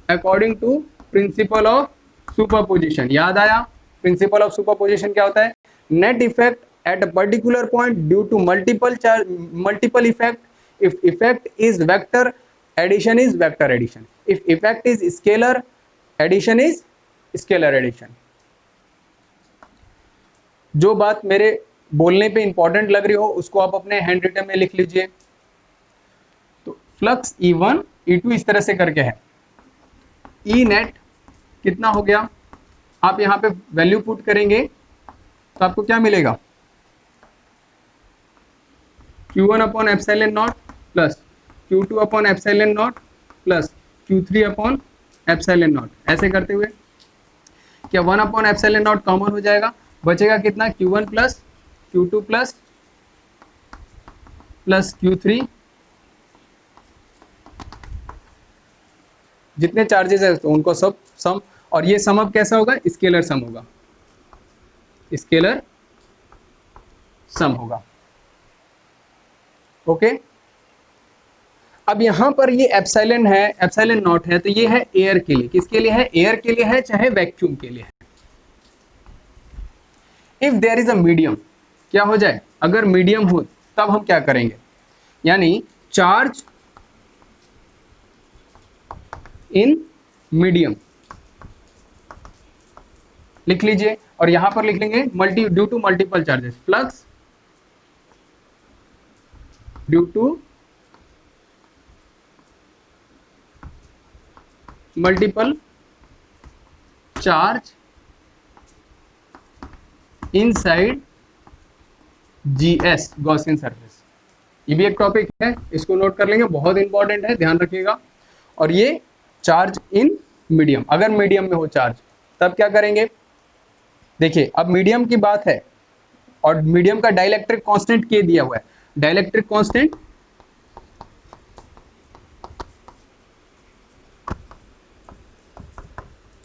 According to principle of superposition. याद आया? प्रिंसिपल ऑफ सुपरपोजिशन क्या होता है? Net effect at a particular point due to multiple effect. If effect is vector, addition is vector addition. If effect is scalar, addition is scalar addition. जो बात मेरे बोलने पे इंपॉर्टेंट लग रही हो उसको आप अपने हैंड रिटन में लिख लीजिए। तो फ्लक्स E1, E2 इस तरह से करके है। ई नेट कितना हो गया? आप यहाँ पे वैल्यू पुट करेंगे तो आपको क्या मिलेगा? Q1 upon epsilon not plus Q2 upon epsilon not plus Q3 upon epsilon not. ऐसे करते हुए क्या 1 अपॉन एप्सिलॉन नॉट कॉमन हो जाएगा? बचेगा कितना? Q1 plus Q2 plus Q3, जितने चार्जेस है तो उनको सब सम, और ये सम अब कैसा होगा? स्केलर सम होगा, स्केलर सम होगा। ओके, अब यहां पर ये एप्सिलॉन है, एप्सिलॉन नॉट है, तो ये है एयर के लिए। किसके लिए है? एयर के लिए है, चाहे वैक्यूम के लिए है। If there is a medium, क्या हो जाए? अगर मीडियम हो तब हम क्या करेंगे? यानी चार्ज इन मीडियम लिख लीजिए, और यहां पर लिख लेंगे due to multiple charges, flux due to multiple charge inside GS, Gaussian surface. ये भी एक टॉपिक है, इसको नोट कर लेंगे, बहुत इंपॉर्टेंट है, ध्यान रखिएगा। और ये चार्ज इन मीडियम, अगर मीडियम में हो चार्ज तब क्या करेंगे? देखिए अब मीडियम की बात है और मीडियम का डाइलेक्ट्रिक कांस्टेंट के दिया हुआ है। डाइलेक्ट्रिक कांस्टेंट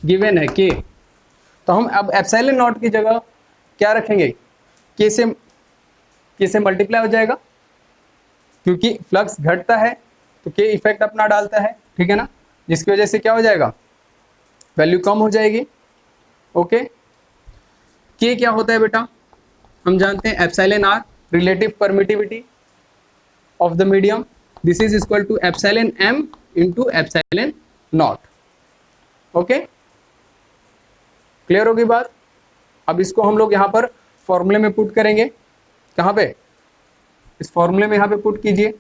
गिवन है के, तो हम अब एप्सिलॉन नॉट की जगह क्या रखेंगे, के से मल्टीप्लाई हो जाएगा, क्योंकि फ्लक्स घटता है तो के इफेक्ट अपना डालता है, ठीक है ना, जिसकी वजह से क्या हो जाएगा, वैल्यू कम हो जाएगी। ओके, के क्या होता है बेटा, हम जानते हैं epsilon R, relative permittivity of the medium, this is equal to epsilon M into epsilon not. Okay, clear होगी बात। अब इसको हम लोग यहाँ पर फॉर्मूले में पुट करेंगे, कहाँ पे, इस फॉर्मूले में यहाँ पे पुट कीजिए।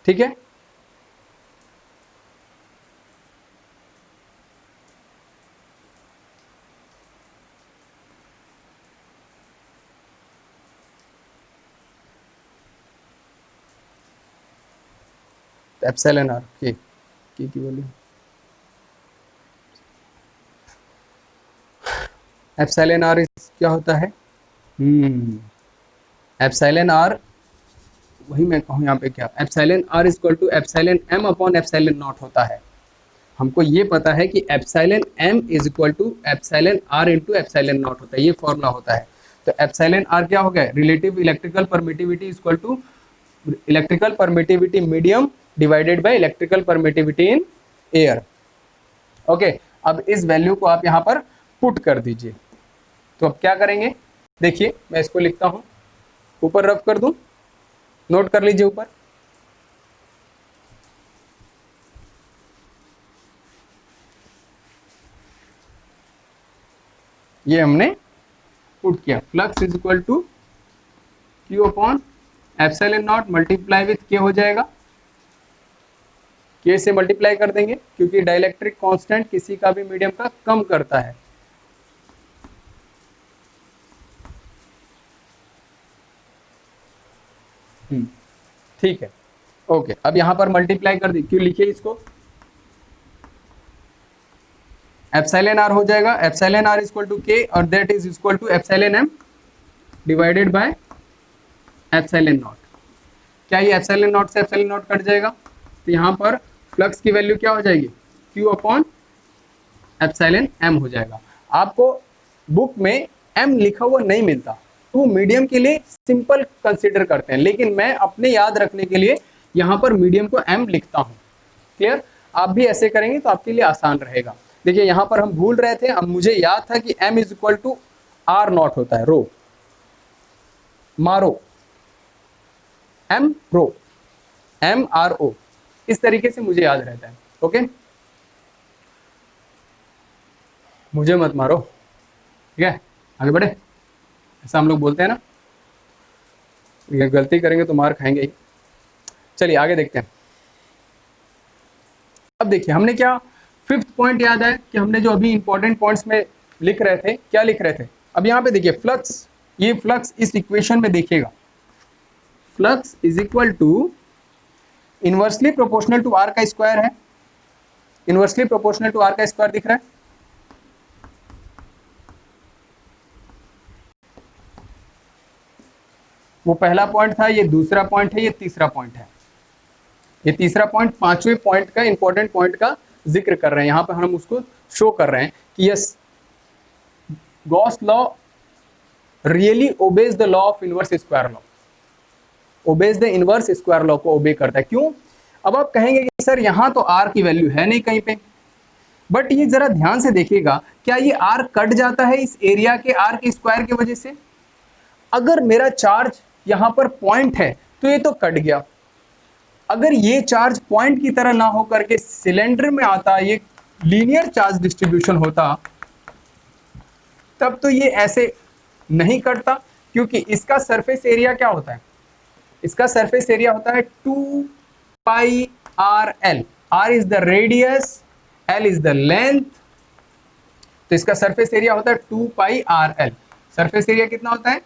ठीक है, एप्सिलॉन आर के की वैल्यू, एप्सिलॉन आर क्या होता है, एप्सिलॉन आर, वही मैं कहूँ यहाँ पे क्या, epsilon R equal to epsilon M upon epsilon not होता है। हमको ये पता है कि epsilon M is equal to epsilon R into epsilon not होता है, ये फॉर्मूला होता है। तो एप्सिलॉन आर क्या हो गया, relative electrical permittivity equal to electrical permittivity medium divided by electrical permittivity in air. Okay, अब इस वैल्यू को आप यहाँ पर पुट कर दीजिए। तो अब क्या करेंगे, देखिए मैं इसको लिखता हूँ, ऊपर रफ कर दूं, नोट कर लीजिए ऊपर, ये हमने पुट किया, flux is equal to Q upon epsilon not multiply with K हो जाएगा, के से मल्टीप्लाई कर देंगे क्योंकि डाइलेक्ट्रिक कांस्टेंट किसी का भी मीडियम का कम करता है। ठीक है, ओके, अब यहां पर मल्टीप्लाई कर दी, क्यों लिखिए इसको, एप्सिलॉन आर हो जाएगा, epsilon R equal to K और that is equal to epsilon M divided by epsilon not. क्या ये एप्सिलॉन नॉट से एप्सिलॉन नॉट कट जाएगा, तो यहाँ पर फ्लक्स की वैल्यू क्या हो जाएगी, क्यू अपॉन एप्सिलॉन एम हो जाएगा। आपको बुक में एम लिखा हुआ नहीं मिलता, तो मीडियम के लिए सिंपल कंसीडर करते हैं, लेकिन मैं अपने याद रखने के लिए यहाँ पर मीडियम को एम लिखता हूँ। क्लियर, आप भी ऐसे करेंगे तो आपके लिए आसान रहेगा। देखिए यहाँ पर हम भूल रहे थे, अब मुझे याद था कि m is equal to R not होता है, रो मारो, m रो, m r o, इस तरीके से मुझे याद रहता है। ओके, मुझे मत मारो, ठीक है, आगे बढ़े, ऐसा हम लोग बोलते हैं ना, ये गलती करेंगे तो मार खाएंगे ही। चलिए आगे देखते हैं। अब देखिए हमने क्या, फिफ्थ पॉइंट याद है कि हमने जो अभी इंपॉर्टेंट पॉइंट्स में लिख रहे थे, क्या लिख रहे थे, अब यहाँ पे देखिए फ्लक्स, ये फ्लक्स इस इक्वेशन में देखिएगा, flux is equal to inversely proportional to R का स्क्वायर है, इनवर्सली प्रोपोर्शनल टू आर का स्क्वायर दिख रहा है, वो पहला पॉइंट था, ये दूसरा पॉइंट है, ये तीसरा पॉइंट है, ये तीसरा पॉइंट पांचवें पॉइंट का इंपॉर्टेंट पॉइंट का जिक्र कर रहे हैं, यहां पर हम उसको शो कर रहे हैं कि yes, Gauss law really obeys the law of inverse square law, obeys the inverse square law को ओबे करता है। क्यों, अब आप कहेंगे कि सर यहां तो आर की वैल्यू है नहीं कहीं पे, बट ये जरा ध्यान से देखिएगा, क्या ये आर कट जाता है इस एरिया के आर के स्क्वायर की वजह से, अगर मेरा चार्ज यहां पर पॉइंट है तो ये तो कट गया, अगर ये चार्ज पॉइंट की तरह ना हो करके सिलेंडर में आता, ये लीनियर चार्ज डिस्ट्रीब्यूशन होता, तब तो ये ऐसे नहीं कटता, क्योंकि इसका सरफेस एरिया क्या होता है, इसका सरफेस एरिया होता है 2 pi r l, r is the radius, l is the length, तो इसका सरफेस एरिया होता है 2 pi r l, surface area कितना होता है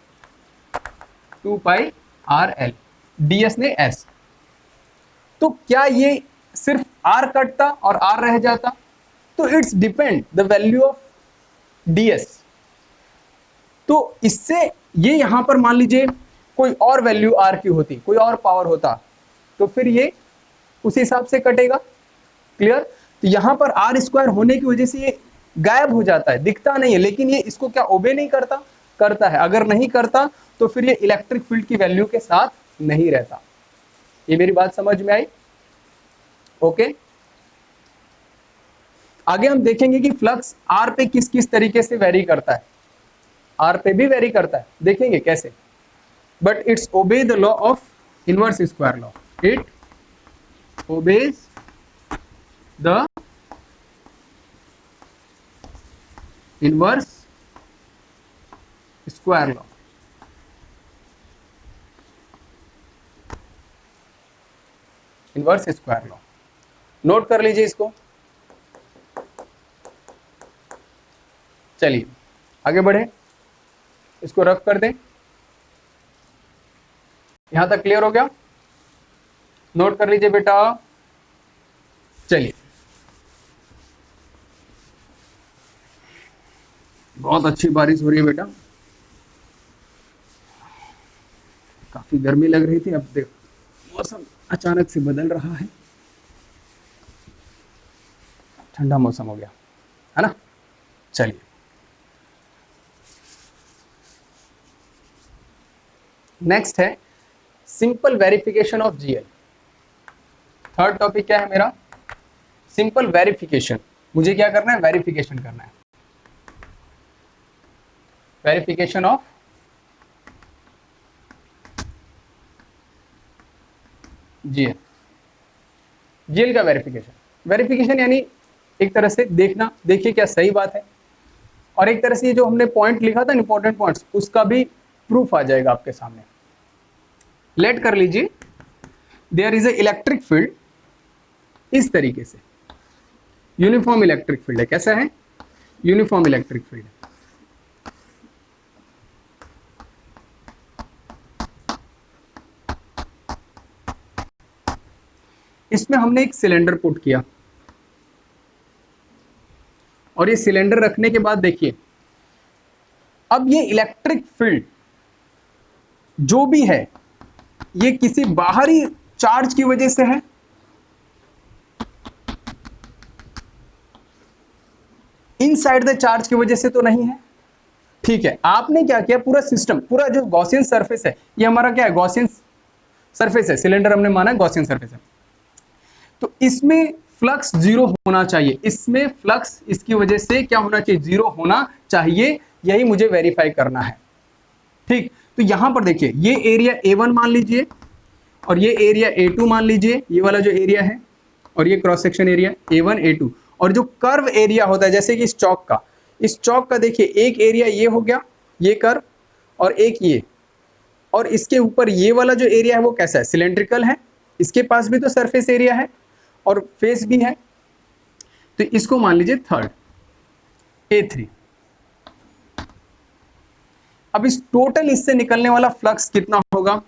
2 पाई आर एल, ds ने s, तो क्या ये सिर्फ r कटता और r रह जाता, तो it's depend the value of ds, तो इससे ये यहां पर मान लीजिए कोई और वैल्यू r की होती, कोई और पावर होता, तो फिर ये उस हिसाब से कटेगा। क्लियर? तो यहाँ पर आर स्क्वायर होने की वजह से ये गायब हो जाता है, दिखता नहीं है, लेकिन ये इसको क्या ओबे नहीं करता? करता है। अगर नहीं करता तो फिर ये इलेक्ट्रिक फील्ड की वैल्यू के साथ नहीं रहता। ये मेरी बात समझ में आई? ओके। आगे हम देखेंगे कि फ्लक्स आर पे किस किस तरीके से वेरी करता है। आर पे भी वेरी करता है, देखेंगे कैसे। But it's obey the law of inverse square law. It obeys the inverse square law। Inverse square law note कर लीजिए इसको। चलिए आगे बढ़े, इसको रफ कर दें। यहां तक क्लियर हो गया? नोट कर लीजिए बेटा। चलिए, बहुत अच्छी बारिश हो रही है बेटा, काफी गर्मी लग रही थी, अब देखो मौसम अचानक से बदल रहा है, ठंडा मौसम हो गया है ना। चलिए नेक्स्ट है simple verification of GL. Third topic क्या है मेरा? Simple verification. मुझे क्या करना है? वेरिफिकेशन करना है। Verification of GL. जीएल का वेरिफिकेशन, वेरिफिकेशन यानी एक तरह से देखना, देखिए क्या सही बात है, और एक तरह से ये जो हमने पॉइंट लिखा था इंपॉर्टेंट पॉइंट्स, उसका भी प्रूफ आ जाएगा आपके सामने। लेट कर लीजिए there is a electric field, इस तरीके से यूनिफॉर्म इलेक्ट्रिक फील्ड है। कैसा है? Uniform electric field. इसमें हमने एक सिलेंडर पुट किया, और ये सिलेंडर रखने के बाद देखिए, अब ये इलेक्ट्रिक फील्ड जो भी है ये किसी बाहरी चार्ज की वजह से है, इनसाइड द चार्ज की वजह से तो नहीं है। ठीक है, आपने क्या किया, पूरा सिस्टम, पूरा जो गॉसियन सरफेस है, ये हमारा क्या है? गॉसियन सरफेस है, सिलेंडर हमने माना गॉसियन सरफेस है, तो इसमें फ्लक्स जीरो होना चाहिए। इसमें फ्लक्स इसकी वजह से क्या होना चाहिए? जीरो होना चाहिए। यही मुझे वेरीफाई करना है। ठीक, तो यहां पर देखिए, ये एरिया A1 मान लीजिए, और ये एरिया A2 मान लीजिए, ये वाला जो एरिया है, और ये cross section area A1 A2, और जो कर्व एरिया होता है जैसे कि इस चौक का देखिए, एक एरिया ये हो गया, ये कर्व, और एक ये, और इसके ऊपर ये वाला जो एरिया है वो कैसा है? सिलेंड्रिकल है, इसके पास भी तो सरफेस एरिया है और फेस भी है, तो इसको मान लीजिए थर्ड A3। अब इस टोटल इससे निकलने वाला फ्लक्स कितना होगा?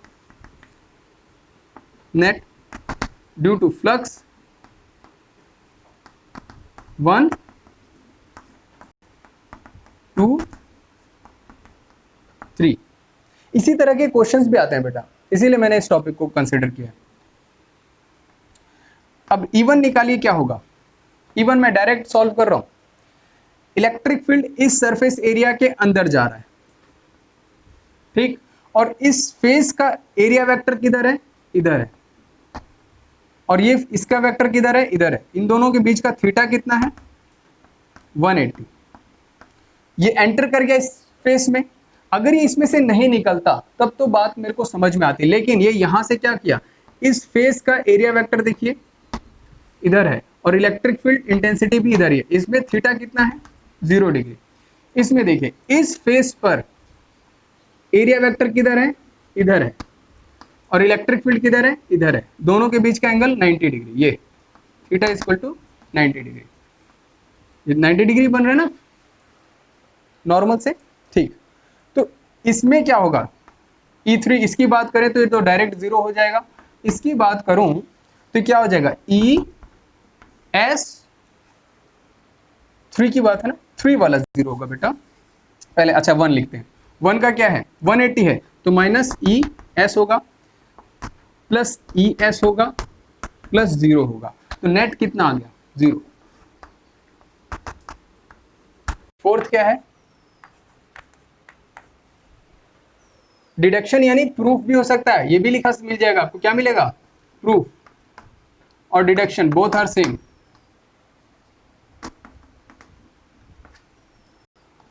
Net due to flux 1 2 3। इसी तरह के क्वेश्चंस भी आते हैं बेटा, इसीलिए मैंने इस टॉपिक को कंसीडर किया। अब E1 निकालिए, क्या होगा? E1 मैं डायरेक्ट सॉल्व कर रहा हूं। इलेक्ट्रिक फील्ड इस सरफेस एरिया के अंदर जा रहा है, ठीक, और इस फेस का एरिया वेक्टर किधर है? इधर है, और ये इसका वेक्टर किधर है? इधर है। इन दोनों के बीच का थीटा कितना है? 180। ये एंटर कर गया इस फेस में। अगर ये इसमें से नहीं निकलता तब तो बात मेरे को समझ में आती, लेकिन ये यहां से क्या किया? इस फेस का एरिया वेक्टर देखिए इधर है, और इलेक्ट्रिक फील्ड इंटेंसिटी भी इधर ही है। इसमें थीटा कितना है? 0 डिग्री। इसमें देखिए, इस फेस पर एरिया वेक्टर किधर है? इधर है, और इलेक्ट्रिक फील्ड किधर है? इधर है। दोनों के बीच का एंगल 90 डिग्री, ये थीटा इक्वल टू 90 डिग्री। ये 90 डिग्री बन रहा है ना नॉर्मल से, ठीक। तो इसमें क्या होगा? E3, इसकी बात करें तो ये तो डायरेक्ट 0 हो जाएगा। इसकी बात करूं तो क्या हो जाएगा? ES3 की बात है ना, 3 वाला 0 होगा बेटा पहले। अच्छा 1 लिखते हैं, 1 का क्या है? 180 है, तो माइनस ES होगा। प्लस ई एस होगा प्लस 0 होगा, तो नेट कितना आ गया 0। फोर्थ क्या है, डिडक्शन यानी प्रूफ भी हो सकता है, ये भी लिखा मिल जाएगा आपको, क्या मिलेगा प्रूफ, और deduction both are same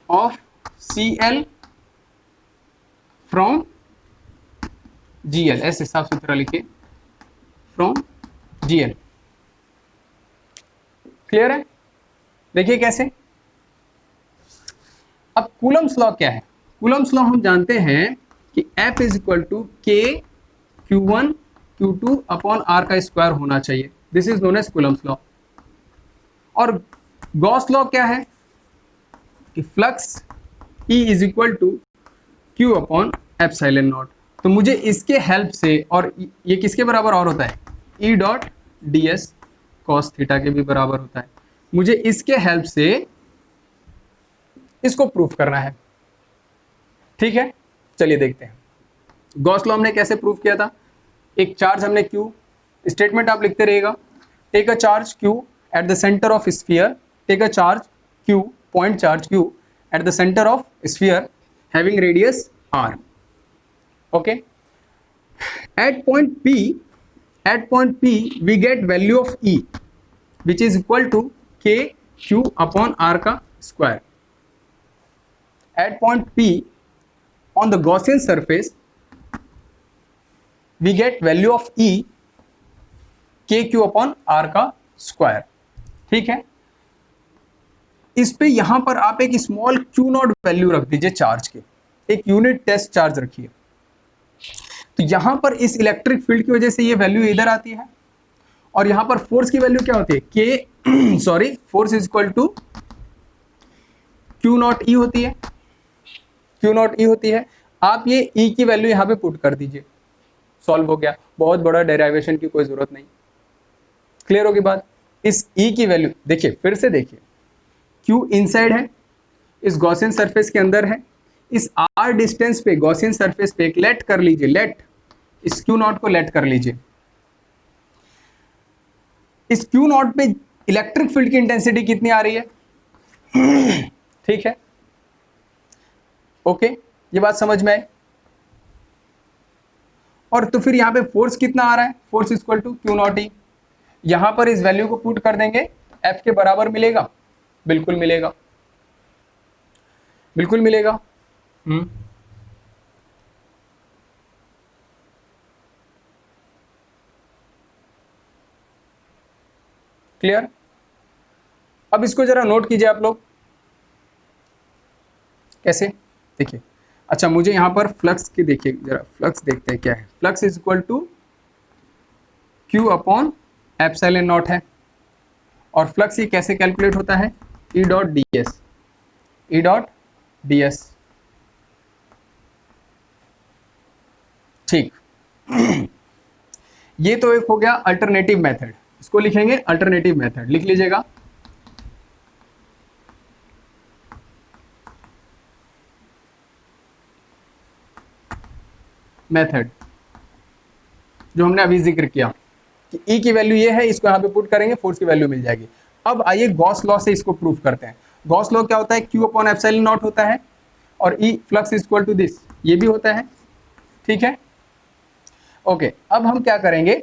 of Cl from Gl, ऐसे साफ सुथरा लिखिए फ्रॉम Gl। क्लियर है, देखिए कैसे। अब कूलम्स लॉ क्या है, कूलम्स लॉ हम जानते हैं कि F इज इक्वल टू के Q1 Q2 अपॉन R का स्क्वायर होना चाहिए, this is known as Coulomb's law. और गॉस लॉ क्या है कि flux E is equal to Q upon epsilon not. तो मुझे इसके हेल्प से, और ये किसके बराबर और होता है, E dot D S cos theta के भी बराबर होता है, मुझे इसके हेल्प से इसको प्रूफ करना है। ठीक है, चलिए देखते हैं। गॉस लॉ हमने कैसे प्रूफ किया था, एक चार्ज हमने Q, स्टेटमेंट आप लिखते रहिएगा, take a charge Q at the centre of sphere, take a charge Q, point charge Q at the centre of sphere having radius R, okay. At point P we get value of E which is equal to K Q upon R का square. At point P on the Gaussian surface we get value of E K Q upon R का square. ठीक है, इस पे यहां पर आप एक स्मॉल Q नॉट वैल्यू रख दीजिए चार्ज के, एक यूनिट टेस्ट चार्ज रखिए, तो यहां पर इस इलेक्ट्रिक फील्ड की वजह से ये वैल्यू इधर आती है, और यहां पर फोर्स की वैल्यू क्या होती है, के sorry force is equal to q naught E होती है, क्यू नॉट ई होती है। आप ये ई की वैल्यू यहां पे पुट कर दीजिए, सॉल्व हो गया, बहुत बड़ा डेरिवेशन की कोई जरूरत नहीं। क्लियर होगी बात, इस ई की वैल्यू देखिए, फिर से देखिए, क्यू इनसाइड है, इस गॉसियन सरफेस के अंदर है, इस आर डिस्टेंस पे गॉसियन सरफेस पे एक लेट कर लीजिए, लेट, इस क्यू नॉट को लेट कर लीजिए, इस क्यू नॉट पे इलेक्ट्रिक फील्ड की इंटेंसिटी कितनी आ रही है, ठीक है, ओके, ये बात समझ में आई। और तो फिर यहां पे फोर्स कितना आ रहा है, force equal to q naught E, यहां पर इस वैल्यू को पुट कर देंगे, एफ के बराबर मिलेगा, बिल्कुल मिलेगा, बिल्कुल मिलेगा। क्लियर, अब इसको जरा नोट कीजिए आप लोग, कैसे, देखिए, अच्छा मुझे यहां पर फ्लक्स की देखिए जरा, फ्लक्स देखते हैं क्या है, flux is equal to Q upon epsilon not है, और फ्लक्स ये कैसे कैलकुलेट होता है, E dot D S, E dot D S, ठीक। ये तो एक हो गया अल्टरनेटिव मेथड, इसको लिखेंगे अल्टरनेटिव मेथड, लिख लीजिएगा, मेथड जो हमने अभी जिक्र किया कि ई की वैल्यू ये है, इसको यहाँ पे पुट करेंगे, फोर्स की वैल्यू मिल जाएगी। अब आइए गॉस लॉ से इसको प्रूफ करते हैं। गॉस लॉ क्या होता है, क्यू अपॉन एप्सिलॉन नॉट होता है, और E flux is equal to this, ये भी होता है, ठीक है, ओके। अब हम क्या करेंगे,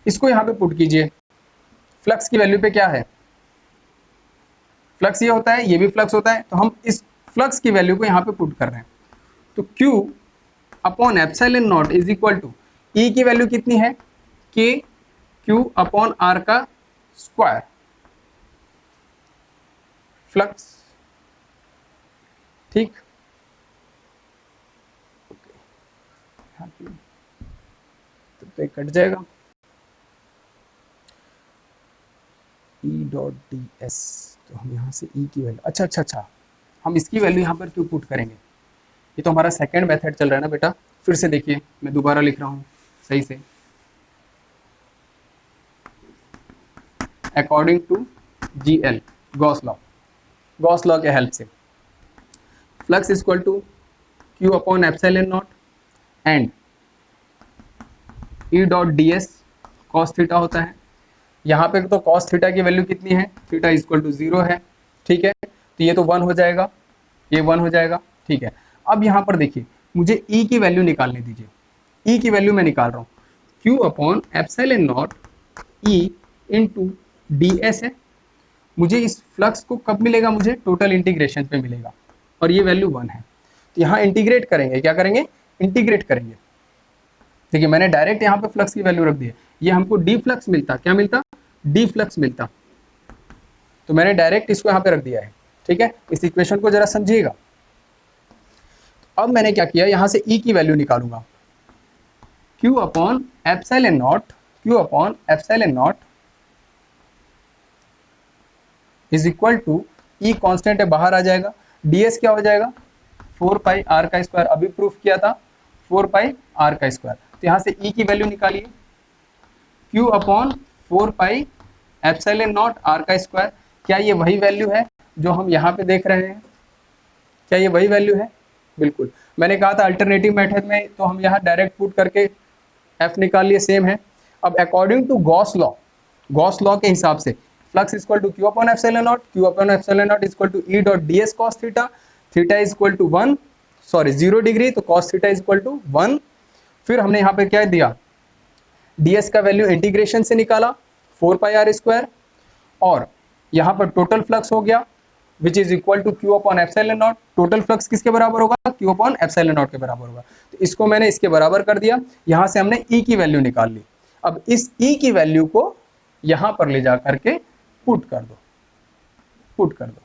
इसको यहाँ पे पुट कीजिए, फ्लक्स की वैल्यू पे क्या है, फ्लक्स ये होता है, ये भी फ्लक्स होता है, तो हम इस फ्लक्स की वैल्यू को यहाँ पे पुट कर रहे हैं, तो Q upon epsilon not is equal to, E की वैल्यू कितनी है, के Q अपॉन आर का स्क्वायर, फ्लक्स, ठीक, तो कट जाएगा, ई डॉट डी एस, तो हम यहाँ से ई की वैल्यू, अच्छा, हम इसकी वैल्यू यहाँ पर क्यों पुट करेंगे, ये तो हमारा सेकंड मेथड चल रहा है ना बेटा, फिर से देखिए, मैं दोबारा लिख रहा हूँ सही से, according to GL Gauss law के हेल्प से, flux equal to Q upon epsilon not and E dot D S cos theta होता है। यहाँ पे तो कॉस थीटा की वैल्यू कितनी है, थीटा इक्वल टू 0 है, ठीक है, तो ये तो 1 हो जाएगा, ये 1 हो जाएगा, ठीक है। अब यहाँ पर देखिए मुझे ई की वैल्यू निकालने दीजिए, ई की वैल्यू मैं निकाल रहा हूँ, Q upon epsilon not E into D S है। मुझे इस फ्लक्स को कब मिलेगा, मुझे टोटल इंटीग्रेशन पे मिलेगा, और ये वैल्यू 1 है। तो यहाँ इंटीग्रेट करेंगे, क्या करेंगे, इंटीग्रेट करेंगे। देखिए मैंने डायरेक्ट यहाँ पे फ्लक्स की वैल्यू रख दी है, ये हमको डी फ्लक्स मिलता, क्या मिलता, डी फ्लक्स मिलता, तो मैंने डायरेक्ट इसको यहाँ पे रख दिया है, ठीक है। इस इक्वेशन को जरा समझिएगा। अब मैंने क्या किया, यहाँ से ई की वैल्यू निकालूंगा, Q upon epsilon not, Q upon epsilon not is equal to, E constant है बाहर आ जाएगा, ds क्या हो जाएगा 4 पाई r का स्क्वायर, अभी प्रूफ किया था 4 पाई r का स्क्वायर। तो यहाँ से e की वैल्यू निकालिए, q upon 4 pi epsilon not r का स्क्वायर। क्या ये वही वैल्यू है जो हम यहाँ पे देख रहे हैं, क्या ये वही वैल्यू है, बिल्कुल। मैंने कहा था अल्टरनेटिव मेथड में तो हम यहाँ डायरेक्ट पुट करके f निकाल लिए, सेम है। अब according to Gauss law, Gauss law के हिसाब से flux equal to Q upon epsilon not, Q upon epsilon naught equal to E dot D S cos theta, theta is equal to 1, sorry 0 degree, तो cos theta is equal to 1। फिर हमने यहाँ पे क्या दिया, ds का value integration से निकाला 4 पाई आर स्क्वायर, और यहाँ पर टोटल फ्लक्स हो गया which is equal to Q upon epsilon not. Total flux किसके बराबर होगा, क्यू अपॉन एप्सिलॉन नॉट के बराबर होगा। तो इसको मैंने इसके बराबर कर दिया, यहाँ से हमने ई की वैल्यू निकाल ली। अब इस ई की वैल्यू को यहाँ पर ले जा करके पुट कर दो, पुट कर दो,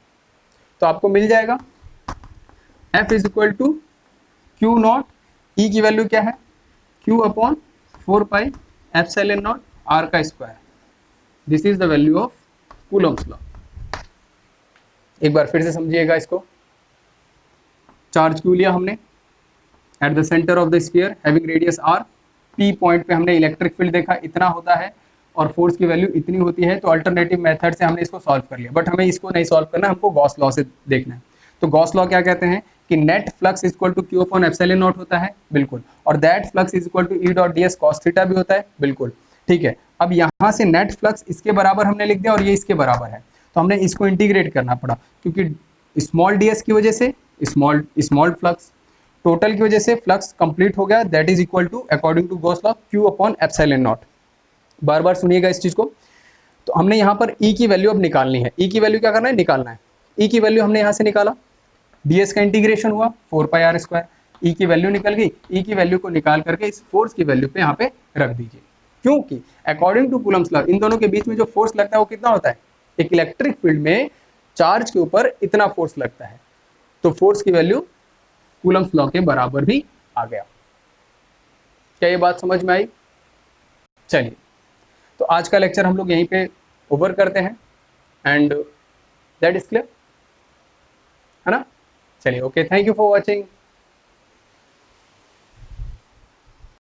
तो आपको मिल जाएगा F is equal to q naught, E की वैल्यू क्या है, Q upon 4 pi epsilon not r का square. This is the value of Coulomb's law. एक बार फिर से समझिएगा इसको। चार्ज Q लिया हमने eight the centre of the sphere having radius r, P point पे हमने इलेक्ट्रिक फील्ड देखा इतना होता है और फोर्स की वैल्यू इतनी होती है। तो अल्टरनेटिव मेथड से हमने इसको सॉल्व कर लिया, बट हमें इसको नहीं सॉल्व करना, हमको गॉस लॉ से देखना है। तो गॉस लॉ क्या कहते हैं कि net flux is equal to Q upon epsilon not होता है, बिल्कुल, और that flux is equal to E dot D S cos theta भी होता है, बिल्कुल, ठीक है। अब यहाँ से नेट फ्लक्स इसके बराबर हमने लिख दिया और ये इसके बराबर है, तो हमने इसको इंटीग्रेट करना पड़ा, क्योंकि स्मॉल डी एस की वजह से स्मॉल फ्लक्स, टोटल की वजह से फ्लक्स कंप्लीट हो गया, that is equal to according to Gauss law q upon epsilon naught. बार बार सुनिएगा इस चीज को। तो हमने यहाँ पर ई की वैल्यू अब निकालनी है, ई की वैल्यू क्या करना है, निकालना है। ई की वैल्यू हमने यहाँ से निकाला, ds का इंटीग्रेशन हुआ 4 पाई आर स्क्वायर, ई की वैल्यू निकल गई। ई की वैल्यू को निकाल करके इस फोर्स की वैल्यू पे यहाँ पे रख दीजिए, क्योंकि अकॉर्डिंग टू कूलम्स लॉ इन दोनों के बीच में जो फोर्स लगता है वो कितना होता है, एक इलेक्ट्रिक फील्ड में चार्ज के ऊपर इतना फोर्स लगता है, तो फोर्स की वैल्यू कूलम्स लॉ के बराबर भी आ गया। क्या ये बात समझ में आई? चलिए, तो आज का लेक्चर हम लोग यहीं पे ओवर करते हैं एंड दैट इज क्लियर, है ना। चलिए, okay, thank you for watching.